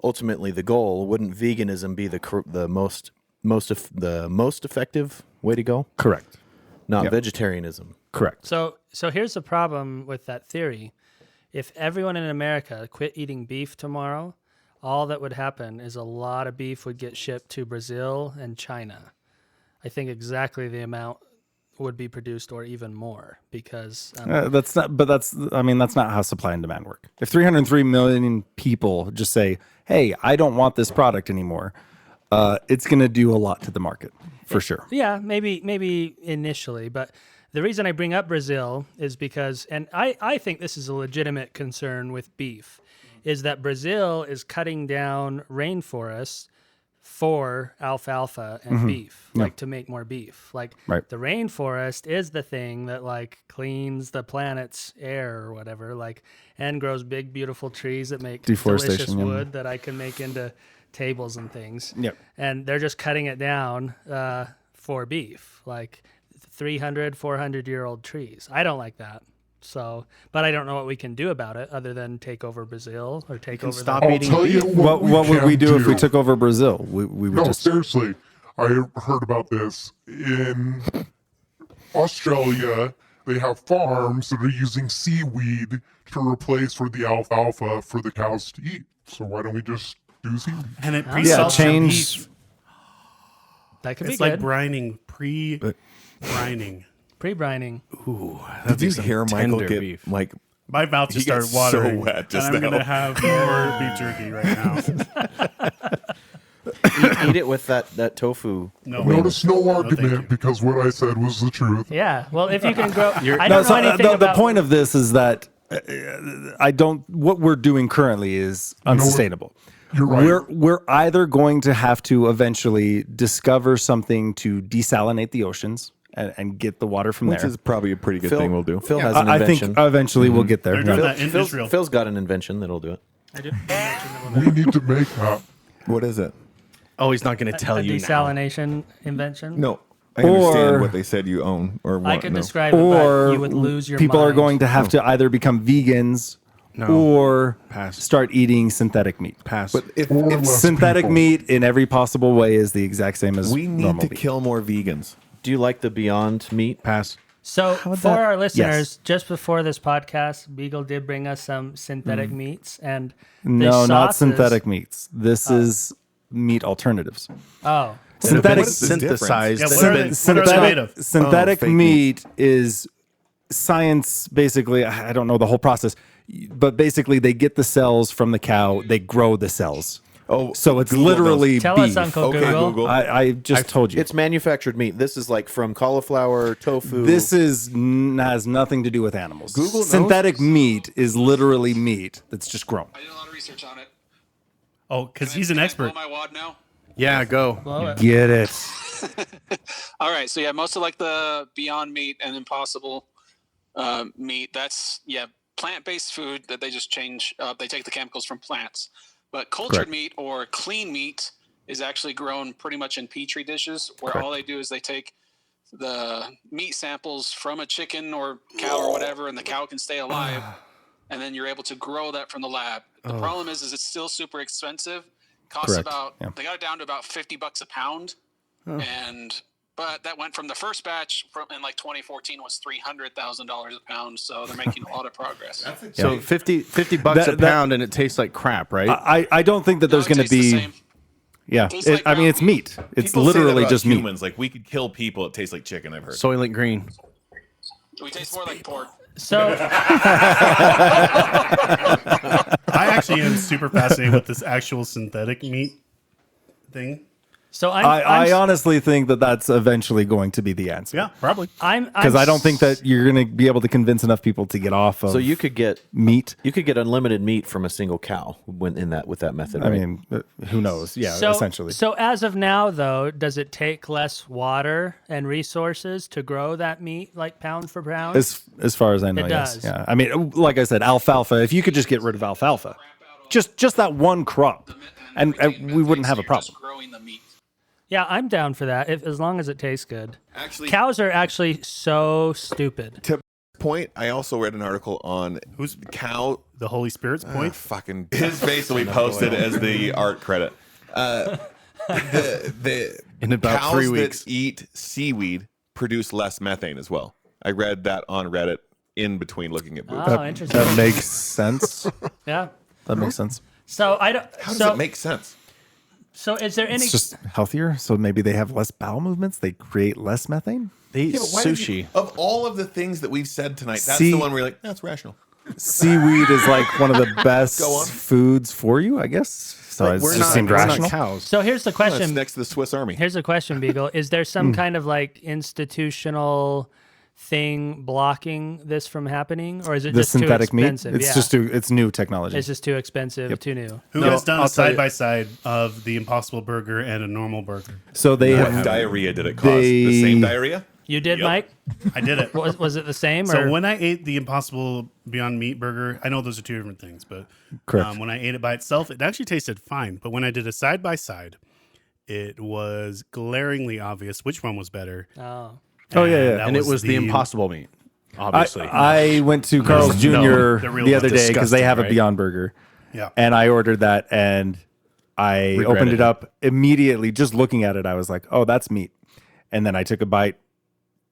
ultimately the goal, wouldn't veganism be the most effective way to go? Correct. Not Yep. vegetarianism. Correct. So here's the problem with that theory if everyone in America quit eating beef tomorrow, all that would happen is a lot of beef would get shipped to Brazil and China. I think exactly the amount would be produced or even more because that's not how supply and demand work. If 303 million people just say, hey, I don't want this product anymore, it's going to do a lot to the market for sure. Yeah, maybe initially, but the reason I bring up Brazil is because, and I think this is a legitimate concern with beef, is that Brazil is cutting down rainforests for alfalfa and beef, like to make more beef. Like the rainforest is the thing that like cleans the planet's air or whatever, like, and grows big, beautiful trees that make delicious wood that I can make into tables and things. Yep. And they're just cutting it down for beef, like 300, 400-year-old trees. I don't like that. So, but I don't know what we can do about it other than take over Brazil or take over. Stop I'll eating tell beef. you What would we do if we took over Brazil? We would No, just seriously. I heard about this. In Australia, they have farms that are using seaweed to replace for the alfalfa for the cows to eat. So why don't we just do seaweed? And it pre-salts your change. beef. That could be It's good. like brining, pre-brining. Pre-brining. Ooh, Did you hear Michael get beef. like? my mouth just He gets started watering. so wet just and I'm now. going to have more beef jerky right now. Eat it with that tofu. No, Notice no thank you. argument because what I said was the truth. Yeah. Well, if you can grow, I No, don't know so, anything the about. point of this is that what we're doing currently is unsustainable. You're right. We're either going to have to eventually discover something to desalinate the oceans and get the water from Which there. is probably a pretty good thing we'll do. Phil has an I think invention. eventually we'll get there. They're doing Yeah. that in Israel. Phil's got an invention that'll do it. I did mention that We need to make that. What is it? Oh, he's not going to tell a you now. desalination invention. No, I understand Or- what they said you own or want. I could no. describe it, but Or you would lose your people are mind. going to have to either become vegans or Pass. start eating synthetic meat. Pass. But if Or less Synthetic people. meat in every possible way is the exact same as we need normal to meat. kill more vegans, Do you like the Beyond Meat? Pass. So for that- our listeners, Yes. just before this podcast, Beagle did bring us some synthetic meats and the No, not sauces- synthetic meats. This is meat alternatives. Oh, Synthetic What is the difference? synthesized. Yeah, what are they- synthetic- made of? synthetic fake meat is science. Basically, I don't know the whole process, but basically they get the cells from the cow, they grow the cells. Oh, So it's Google literally tell beef. us, Uncle Okay, Google. Google. I just told you. It's manufactured meat. This is like from cauliflower, tofu. This has nothing to do with animals. Google knows Synthetic this. meat is literally meat that's just grown. I did a lot of research on it. Oh, because he's an Can I expert. blow my wad now? Yeah, go. Blow it. Get it? All right, so yeah, most of like the Beyond Meat and Impossible meat. That's plant-based food that they just change. They take the chemicals from plants. But cultured Correct. meat or clean meat is actually grown pretty much in petri dishes, where all they do is they take the meat samples from a chicken or cow or whatever, and the cow can stay alive, and then you're able to grow that from the lab. The problem is it's still super expensive. Costs Correct, about yeah. they got it down to about $50 a pound, but that went from the first batch in like 2014 was $300,000 a pound. So they're making a lot of progress. So 50 bucks That- a pound and it tastes like crap, right? I don't think that there's No, it going to tastes the be. same. Yeah, Tastes like I mean ground it's meat. It's People say that literally about just meat. humans. Like we could kill people. It tastes like chicken. I've heard. Soylent Green. We taste more like pork. So I actually am super fascinated with this actual synthetic meat thing. I honestly think that that's eventually going to be the answer. Yeah, probably. Because I don't think that you're going to be able to convince enough people to get off of So you could get meat. unlimited meat from a single cow with that method. I Right? mean, who knows? Yeah, so, essentially. So as of now, though, does it take less water and resources to grow that meat, like pound for pound? As far as I know, It yes. does. Yeah. I mean, like I said, alfalfa. If you could just get rid of alfalfa, just that one crop, and we wouldn't have a You're problem. just growing the meat. Yeah, I'm down for that, as long as it tastes good. Actually, Cows are actually so stupid. to point, I also read an article on Who's cow. the Holy Spirit's point? Fucking his face will be posted as the art credit. The In about cows 3 weeks. that eat seaweed produce less methane as well. I read that on Reddit in between looking at boobs. Oh, interesting. That makes sense. Yeah. That makes sense. So I don't. How does so it make sense? so is there any? It's just healthier, so maybe they have less bowel movements. They create less methane. They eat Yeah, but why did sushi. you- of all of the things that we've said tonight, that's See- the one where you're like, that's rational. Seaweed is like one of the best Go on. foods for you, I guess. So it just seemed we're rational. not cows. So here's the Well, question. it's next to the Swiss Army. Here's a question, Beagle. Is there some kind of like institutional thing blocking this from happening, or is it The just too synthetic meat. expensive? It's just it's new technology. It's just too expensive, too new. Who No, has done I'll a tell you- side by side of the Impossible Burger and a normal burger? So they What have diarrhea did it cause? The same diarrhea? You did, Mike? I did it. Was it the same? So or? when I ate the Impossible Beyond Meat burger, I know those are two different things, but Correct. when I ate it by itself, it actually tasted fine. But when I did a side by side, it was glaringly obvious which one was better. Oh. Oh, yeah. that And it was the impossible meat, obviously. I went to Carl's Jr. the real the one. other day because they Disgusting, have a right? Beyond Burger. Yeah. And I ordered that and I Regretted opened it it. up immediately. Just looking at it, I was like, oh, that's meat. And then I took a bite,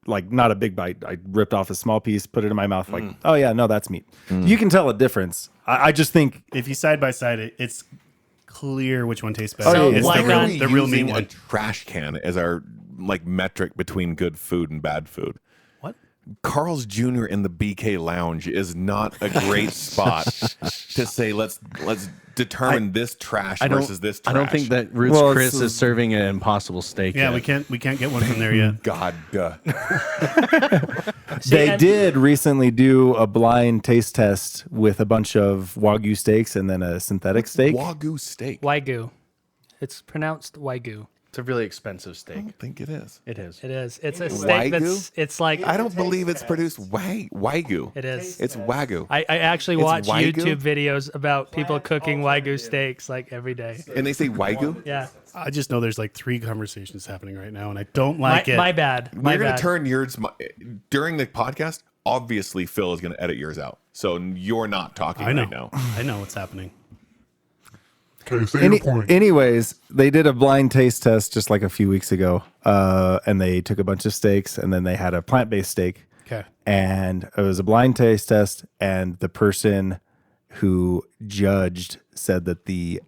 like not a big bite. I ripped off a small piece, put it in my mouth, like, oh, yeah, no, that's meat. You can tell a difference. I just think If you side by side it, it's clear which one tastes better. So, it's like the real, on- the real meat using a one. trash can as our like metric between good food and bad food. What? Carl's Jr. in the BK Lounge is not a great spot to say let's determine this trash versus this trash. I don't think that Roots Well, Chris it's- is serving an impossible steak. Yeah, yet. we can't get one from there yet. God, they and- did recently do a blind taste test with a bunch of Wagyu steaks and then a synthetic steak. Wagyu steak. Wagyu. It's pronounced Wagyu. It's a really expensive I steak. don't think it is. It is. It is. It's a steak that's. It's like. I don't believe it's produced Wagyu. It is. It's Wagyu. I actually It's watch Wagyu? YouTube videos about people cooking Wagyu steaks like every day. And they say Wagyu? Yeah. I just know there's like 3 conversations happening right now, and I don't My, like it. my bad. My We're going bad. to turn yours during the podcast. Obviously, Phil is going to edit yours out. So you're not talking I know. right now. I know what's happening. Okay, say your point. Anyways, they did a blind taste test just like a few weeks ago, and they took a bunch of steaks and then they had a plant-based steak. Okay. And it was a blind taste test, and the person who judged said that the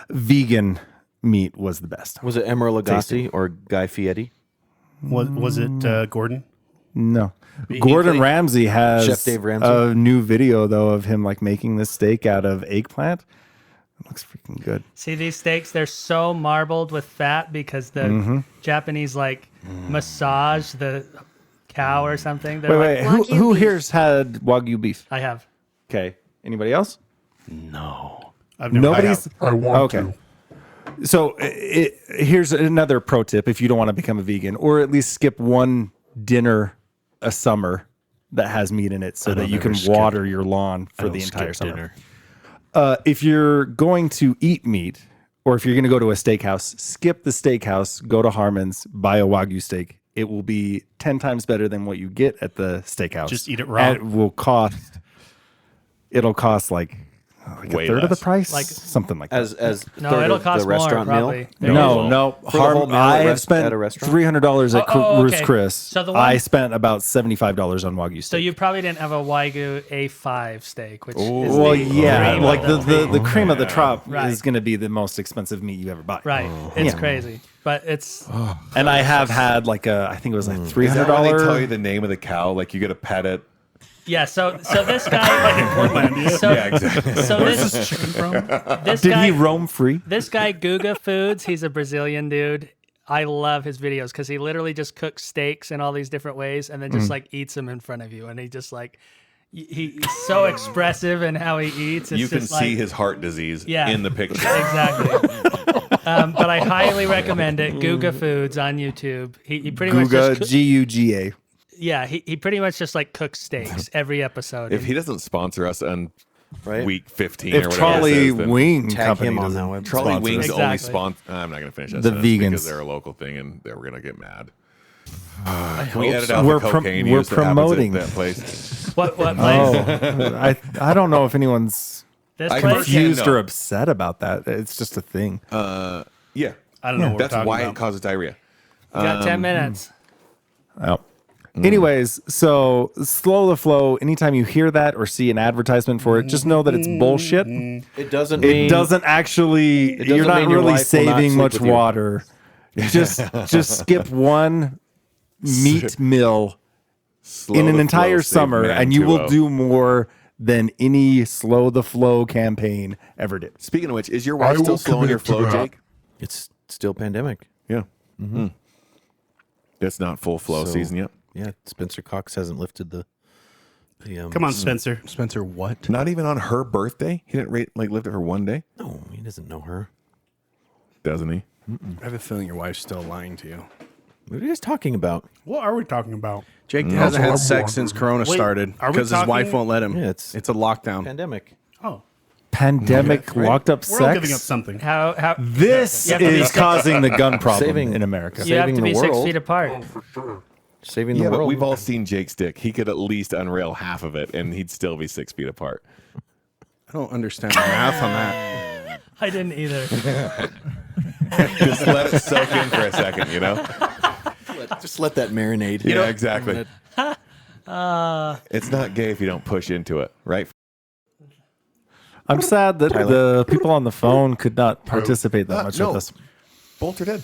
vegan meat was the best. Was it Emeril Lagasse or Guy Fieri? Was it Gordon? No. Gordon Ramsay has Chef Dave Ramsay? a new video though of him like making this steak out of eggplant. It looks freaking good. See these steaks? They're so marbled with fat because the Japanese like massage the cow or something. They're Wait, like, who here's had Wagyu beef? I have. Okay. Anybody else? No. I've never. Nobody's. I want Okay. to. So here's another pro tip if you don't want to become a vegan, or at least skip one dinner a summer that has meat in it so that you can water your lawn for the entire summer. If you're going to eat meat, or if you're going to go to a steakhouse, skip the steakhouse, go to Harmon's, buy a Wagyu steak. It will be 10 times better than what you get at the steakhouse. Just eat it raw. And it'll cost like Way a third of the less. price, Like- something like that. As No, third it'll of cost the more restaurant probably. meal? There No, you go. no. For the whole meal I at have spent at a restaurant? $300 at Ruth's okay. Chris. So the one- I spent about $75 on Wagyu steak. So you probably didn't have a Wagyu A5 steak, which is well, the yeah, cream like of the cream of the crop Right. is going to be the most expensive meat you ever buy. right. It's crazy, but it's And I have had like I think it was like Is $300. that when they tell you the name of the cow? Like you get to pet it? yeah. So this guy, so, Yeah, exactly. so Where's this this chicken from? this Did guy he roam free? this guy Guga Foods, he's a Brazilian dude. I love his videos because he literally just cooks steaks in all these different ways and then just like eats them in front of you, and he just like he's so expressive in how he eats. It's You can just see like, his heart disease Yeah. in the picture. exactly. But I highly recommend it. Guga Foods on YouTube. He pretty much Guga, just Guga. yeah, he pretty much just like cooks steaks every episode. If he doesn't sponsor us on Right? week 15 or If whatever Trolley it says, then Wing Tag Company him on doesn't that website. Trolley sponsor Wings us. only Exactly. sponsor. I'm not going to finish that The sentence vegans. because they're a local thing and we're going to get mad. Can we edit out We're the cocaine we're use that happens at promoting. that place? what place? Oh, I don't know if anyone's This I place? confused no. or upset about that. It's just a thing. Yeah. I don't know what That's we're talking why about. it causes diarrhea. You got 10 minutes. Oh. Anyways, so slow the flow. Anytime you hear that or see an advertisement for it, just know that it's bullshit. It doesn't. It doesn't actually. doesn't You're not mean your really wife will not saving sleep much with you. water. Just skip one meat meal Slow in an the entire flow, save summer, man and you will 2-0. do more than any slow the flow campaign ever did. Speaking of which, is your I wife still will slowing your commit to flow, that. Jake? It's still pandemic. Yeah. It's not full flow So- season yet. Yeah, Spencer Cox hasn't lifted the. Come on, Spencer. Spencer, what? Not even on her birthday. He didn't lift it for one day, No, he doesn't know her. doesn't he? I have a feeling your wife's still lying to you. What are you guys talking about? What are we talking about? Jake That's hasn't what had I'm sex since Corona Wait, started are we because his wife talking- won't let him. Yeah, it's a lockdown. Pandemic. Oh, Pandemic locked up we're all giving up sex. something. How This You have to be is causing the gun problem Saving- in America. you have saving to the be 6 world. feet apart. Saving Yeah, the but world. we've all seen Jake's dick. He could at least unrail half of it, and he'd still be 6 feet apart. I don't understand the math on that. I didn't either. Just let it soak in for a second, you know? Just let that marinate. Yeah, exactly. It's not gay if you don't push into it, right? I'm sad that the people on the phone could not participate that much no. with us. Boulter did.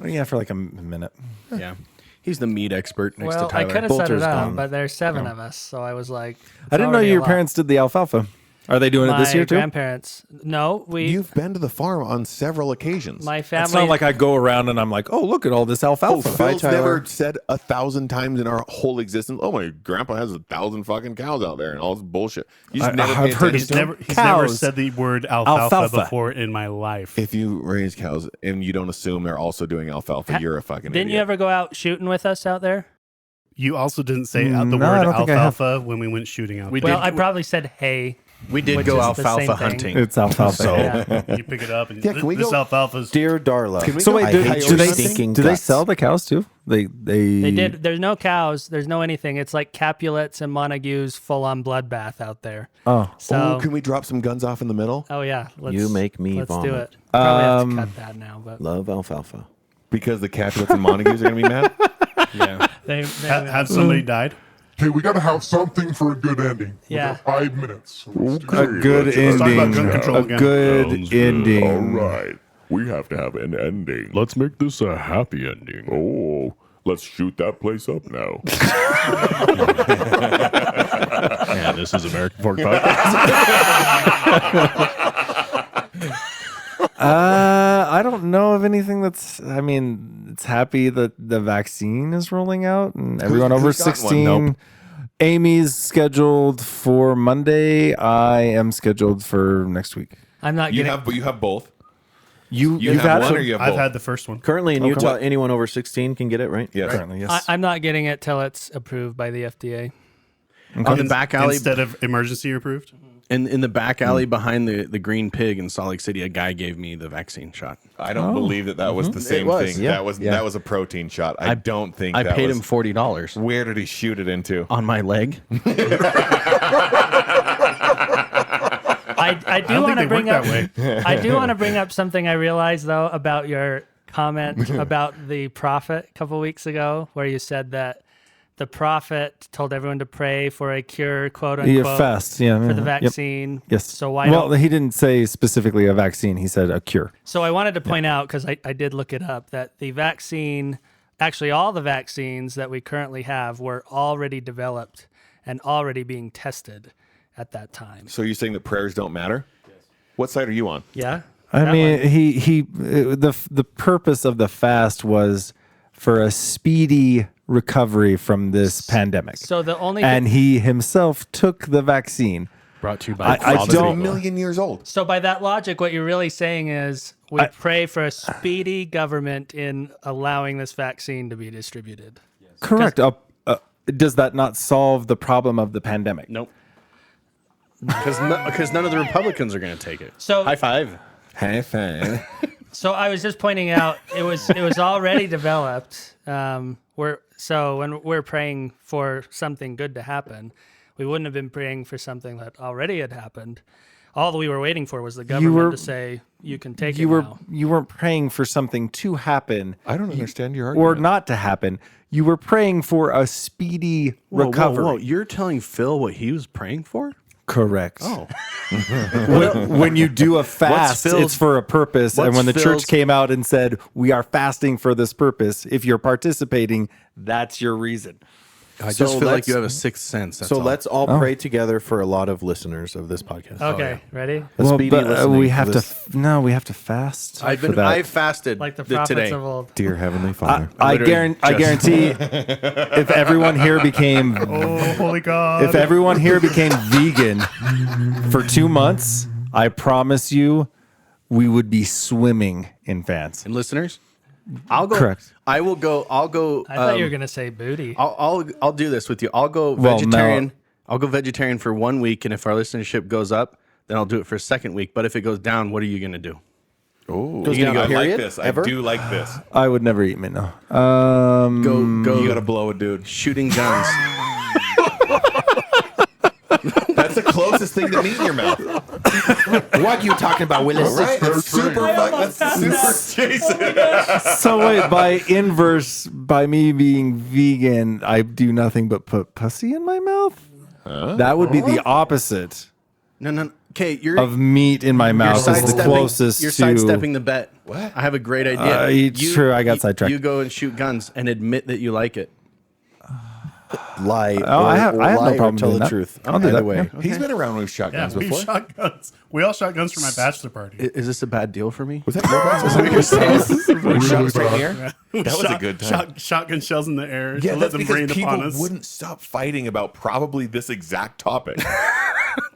Oh, yeah, for like a minute. Yeah. He's the meat expert next Well, to I Tyler. could have set it Bolter's up, gone. but there's 7 of us, so I was like, I didn't know your parents did the alfalfa. Are they doing it this year too? Grandparents. No, You've been to the farm on several occasions. my It's family. not like I go around and I'm like, oh, look at all this alfalfa. Phil's never said 1,000 times in our whole existence, oh, my grandpa has 1,000 fucking cows out there and all this bullshit. You just never I've pay heard attention it's to He's him? never Cows. said the word alfalfa, Alfalfa. before in my life. If you raise cows and you don't assume they're also doing alfalfa, you're a fucking Didn't idiot. you ever go out shooting with us out there? You also didn't say the No, word I don't think I have. alfalfa when we went shooting out. We there. Well, I probably said hey. We did Which go is the same alfalfa thing. hunting. It's alfalfa. So Yeah. You pick it up and Yeah, can we this go- alfalfa's. Dear Darla. Can we So go- wait, I do, hate do your they stinking do they guts. sell the cows too? They They did. There's no cows. There's no anything. It's like Capulets and Montagues full on bloodbath out there. Oh, So, can we drop some guns off in the middle? oh yeah. You make me Let's do vomit. it. Probably have to cut that now, but Love alfalfa. Because the Capulets and Montagues are going to be mad? yeah. they Have somebody died? Okay, we got to have something for a good ending. We Yeah. got 5 minutes. So let's do a it. good Let's talk about ending. gun control A again. good ending. Right. We have to have an ending. Let's make this a happy ending. Oh, let's shoot that place up now. Yeah, this is American Fork Podcast. I don't know of anything that's. I mean, it's happy that the vaccine is rolling out and everyone over who's gotten one? 16. Nope. Amy's scheduled for Monday. I am scheduled for next week. I'm not You getting. have both. You've You have had one some- or you have I've both? had the first one. Currently in Okay. Utah, anyone over 16 can get it, right? Yes. currently, yes. I'm not getting it till it's approved by the FDA. On the back alley, Instead of emergency approved? in the back alley behind the Green Pig in Salt Lake City, a guy gave me the vaccine shot. I don't believe that was the same was, thing. yeah. That was a protein shot. I don't think I that paid was, him $40 Where did he shoot it into? on my leg. I do don't want to think they bring work up. that way. I do want to bring up something I realized though about your comment about the prophet a couple weeks ago, where you said that the prophet told everyone to pray for a cure, quote unquote, Yeah, fast. Yeah, for the yep. vaccine. Yes. So why Well, don't? he didn't say specifically a vaccine. He said a cure. So I wanted to point out, because I did look it up, that the vaccine, actually all the vaccines that we currently have were already developed and already being tested at that time. So you're saying that prayers don't matter? Yes. What side are you on? Yeah. I That mean, one. the purpose of the fast was for a speedy recovery from this pandemic. So the only And he himself took the vaccine. Brought to you by I It's don't- a million years old. So by that logic, what you're really saying is we pray for a speedy government in allowing this vaccine to be distributed. Correct. Does that not solve the problem of the pandemic? Nope. Because none of the Republicans are going to take it. So- high five. High five. So I was just pointing out it was already developed. When we're praying for something good to happen, we wouldn't have been praying for something that already had happened. all we were waiting for was the government to say you can take it now. You weren't praying for something to happen. I don't understand your argument. Or not to happen. You were praying for a speedy recovery. Whoa. You're telling Phil what he was praying for? Correct. Oh. when you do a fast, it's for a purpose. And when the church came out and said, we are fasting for this purpose, if you're participating, that's your reason. I just feel like you have a sixth sense. That's all. Let's all pray together for a lot of listeners of this podcast. Okay, ready? We have to. We have to fast. I've fasted Like the prophets today. of old. Dear Heavenly Father. I guarantee if everyone here became holy God. if everyone here became vegan for 2 months, I promise you we would be swimming in fans. And listeners, I'll go. Correct. I will go. I'll go. I thought you were gonna say booty. I'll do this with you. I'll go Well, vegetarian. no. I'll go vegetarian for 1 week, and if our listenership goes up, then I'll do it for a second week. But if it goes down, what are you going to do? Oh, Goes down, I like period, this. ever? I do like this. I would never eat meat. No. Go. You got to blow a dude. Shooting guns. That's the closest thing to meat in your mouth. What are you talking about, Willis? Right? That's super. That's super Jason. So wait, by inverse, by me being vegan, I do nothing but put pussy in my mouth. That would be the opposite No. Okay, you're of meat in my mouth. Is the sidestepping. closest You're to sidestepping the bet. What? I have a great idea. True, I got sidetracked. You go and shoot guns and admit that you like it. Lie. I have no problem tell doing the that. truth. I'll do Either that, way. yeah. He's been around with shotguns we before. shot guns. We all shot guns for my bachelor party. Is this a bad deal for me? Was that your best? Is that what you're saying? Really Shot straight in the bad. air? That was a good time. Shotgun shells in the air. Yeah, to let that's them because rain people upon us. wouldn't stop fighting about probably this exact topic.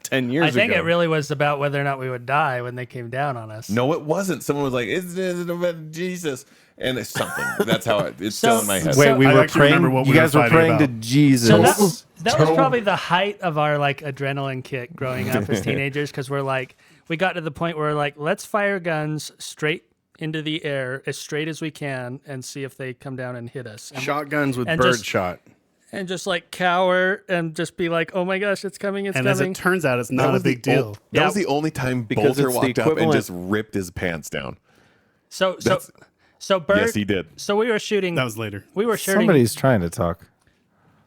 10 years I think ago. it really was about whether or not we would die when they came down on us. No, it wasn't. Someone was like, "Is it about Jesus?" And it's something. That's how it's So- still in my head. Wait, So- we I were actually remember praying. what You we were guys were fighting praying to about. Jesus. So that was Tell- probably the height of our like adrenaline kick growing up as teenagers because we got to the point where we're like, let's fire guns straight into the air as straight as we can and see if they come down and hit us. Shotguns with and bird just- shot. And just like cower and just be like, oh my gosh, it's coming, it's And as coming. it turns out, it's not a big deal. That Yeah. was the only time Because Boulter it's the walked up and equivalent- just ripped his pants down. So That's- Bird. Yes, he did. So we were shooting. That was later. We were shooting. Somebody's trying to talk.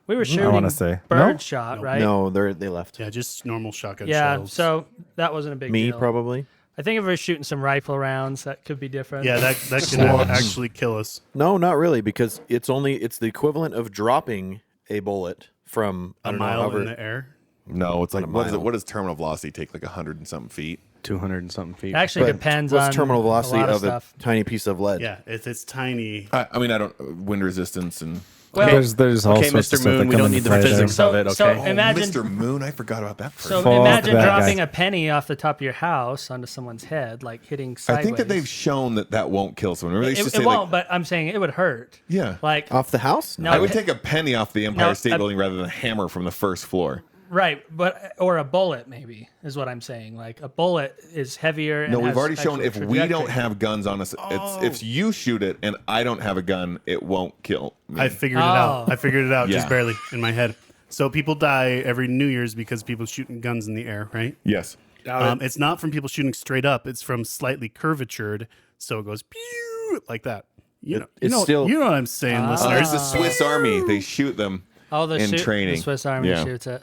We were shooting. wanna say. bird No? shot, right? No, they left. Yeah, just normal shotgun Yeah. shells. So that wasn't a big Me, deal. probably. I think if we were shooting some rifle rounds, that could be different. Yeah, that can actually kill us. No, not really, because it's the equivalent of dropping a bullet from I A don't know, mile however, in the air. No, it's like what is it? mile. What does terminal velocity take? Like 100 and something feet. 200 and something feet. It actually but depends what's on terminal velocity a lot of of a stuff. tiny piece of lead. Yeah, it's tiny. I mean, I don't wind resistance and Well, There's all Okay, sorts Mr. of stuff Moon, that we come don't into need the play there. physics of it, So okay? imagine, Mr. Moon, I forgot about that. so Person. imagine that guy. dropping a penny off the top of your house onto someone's head, like hitting sideways. I think that they've shown that won't kill someone. Remember, they used to It say won't, like, but I'm saying it would hurt. yeah. Like Off the house? no, I would take a penny off the Empire No, State I- Building rather than a hammer from the first floor. right, but or a bullet maybe is what I'm saying. Like a bullet is heavier. And No, we've has already shown actual if we don't trajectory. have guns on us, if you shoot it and I don't have a gun, it won't kill me. I figured it out. Oh. I figured it out just Yeah. barely in my head. So people die every New Year's because people shooting guns in the air, right? Yes. It's not from people shooting straight up. It's from slightly curvatured, so it goes pew like that. You know what I'm saying, listeners. There's the Swiss Army. They shoot them the in training. The Swiss Army Yeah. shoots it.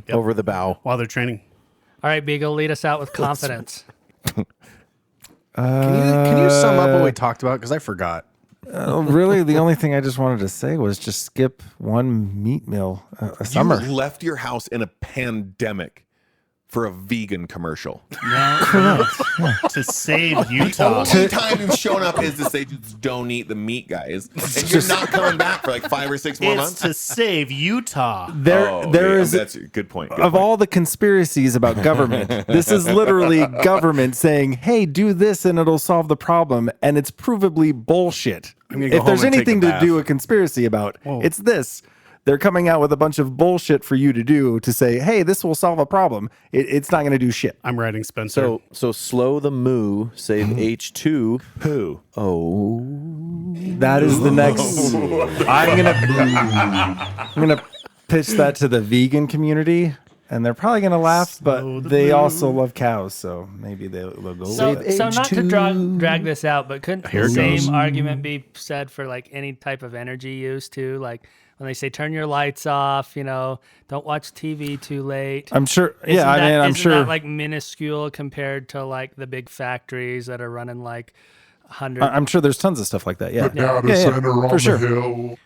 Over the bow. While they're training. All right, Beagle, lead us out with confidence. Can you sum up what we talked about? Because I forgot. Really, the only thing I just wanted to say was just skip one meat meal a summer. You left your house in a pandemic for a vegan commercial. To save Utah. Only time you've shown up is to say just don't eat the meat, guys, and you're not coming back for like 5 or 6 more It's months. to save Utah. There is that's a good point. Good of point. all the conspiracies about government, this is literally government saying, "Hey, do this and it'll solve the problem," and it's provably bullshit. gonna go If there's home and take anything a to do bath. a conspiracy about, it's this. They're coming out with a bunch of bullshit for you to do to say, "Hey, this will solve a problem." It's not going to do shit. I'm writing Spencer. So slow the moo, save H2. Who? Oh. That is the next. I'm gonna pitch that to the vegan community. and they're probably gonna laugh, Slow but the they bloom. also love cows, so maybe they'll go So, with it. so not to drag this out, but couldn't Here the it same goes. argument be said for like any type of energy use too? Like when they say turn your lights off, don't watch TV too late. I'm sure. Isn't Yeah, I that- mean, I'm isn't sure. that like minuscule compared to like the big factories that are running like 100. I'm sure there's tons of stuff like that. Yeah, The data Yeah, center on for sure. the hill.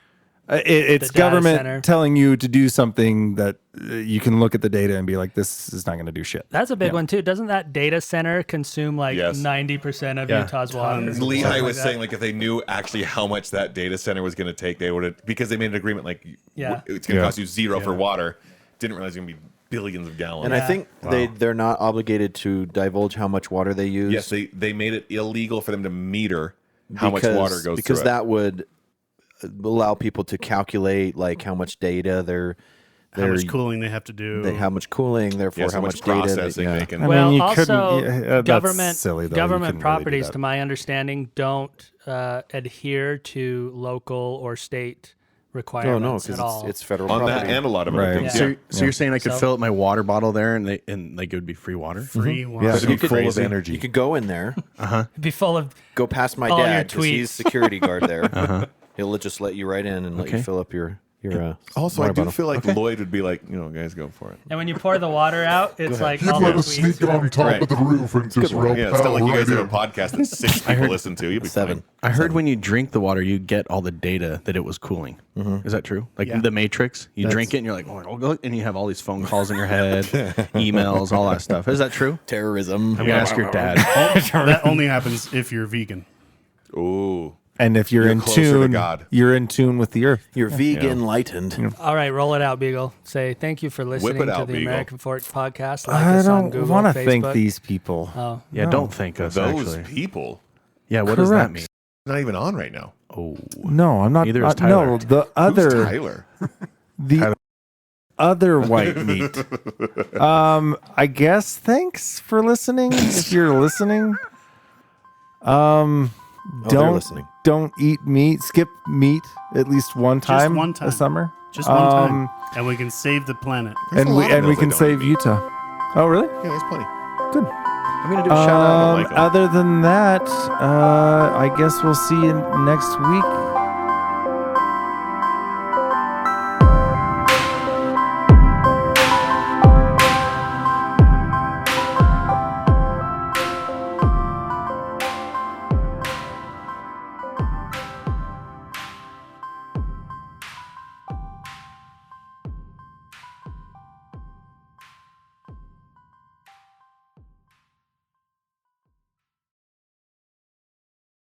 It's The data government center. telling you to do something that you can look at the data and be like, this is not going to do shit. That's a big one too. Doesn't that data center consume like Yes. 90% of Yeah. Utah's water? Tons. Lehigh Something was like saying that. like if they knew actually how much that data center was going to take, they would have, because they made an agreement like Yeah. it's going to Yeah. cost you zero for water. Didn't realize it was going to be billions of gallons. And I think they're not obligated to divulge how much water they use. yes, they made it illegal for them to meter how much water goes because through that would allow people to calculate like how much data How much cooling they have to do. how much cooling, therefore Yes, how much data. processing they can. I Well, mean, you also couldn't- that's government silly, though. You government couldn't really do properties, that. to my understanding, don't adhere to local or state Oh requirements no, at because all. it's federal on property. that and a lot of Right. other things. Yeah. Yeah. So you're saying I could So- fill up my water bottle there and like it would be free water? Free water. Yeah. It'd be full of crazy. energy. You could go in there, It'd be full of go past my All your dad because he's tweets. security guard there. He'll just let you right in and let you fill up your Also, I water do bottle. feel like Lloyd would be like, guys, go for it. and when you pour the water out, it's like He'd all let the us sneak tweets. on top Right. of the roof and just rope Yeah, it's not like you guys right have a in. podcast that 6 people listen to. You'll be 7. I heard when you drink the water, you get all the data that it was cooling. Is that true? Like the Matrix, you drink it and you're like, oh, and you have all these phone calls in your head, emails, all that stuff. Is that true? terrorism. I'm gonna ask your dad. That only happens if you're vegan. Ooh. And if you're in closer to tune, God. you're in tune with the earth. You're vegan lightened. All right, roll it out, Beagle. Say thank you for listening it to out, the Beagle. American Fork podcast. Like I us on don't Google, want to Facebook. thank these people. Oh, Yeah, don't thank us. Those Actually, people. yeah. What does that Correct. mean? Not even on right now. Oh, No, I'm not. Neither is no, Tyler. the Who's other, Tyler? the other white meat. I guess thanks for listening. If you're listening, they're listening. don't eat meat. Skip meat at least one time. one time. a summer. Just one time, and we can save the planet. There's And a we lot of and we those can that don't save eat meat. Utah. Oh, really? Yeah, there's plenty. Good. I'm gonna do a shout out. like 'em. Other than that, I guess we'll see you next week.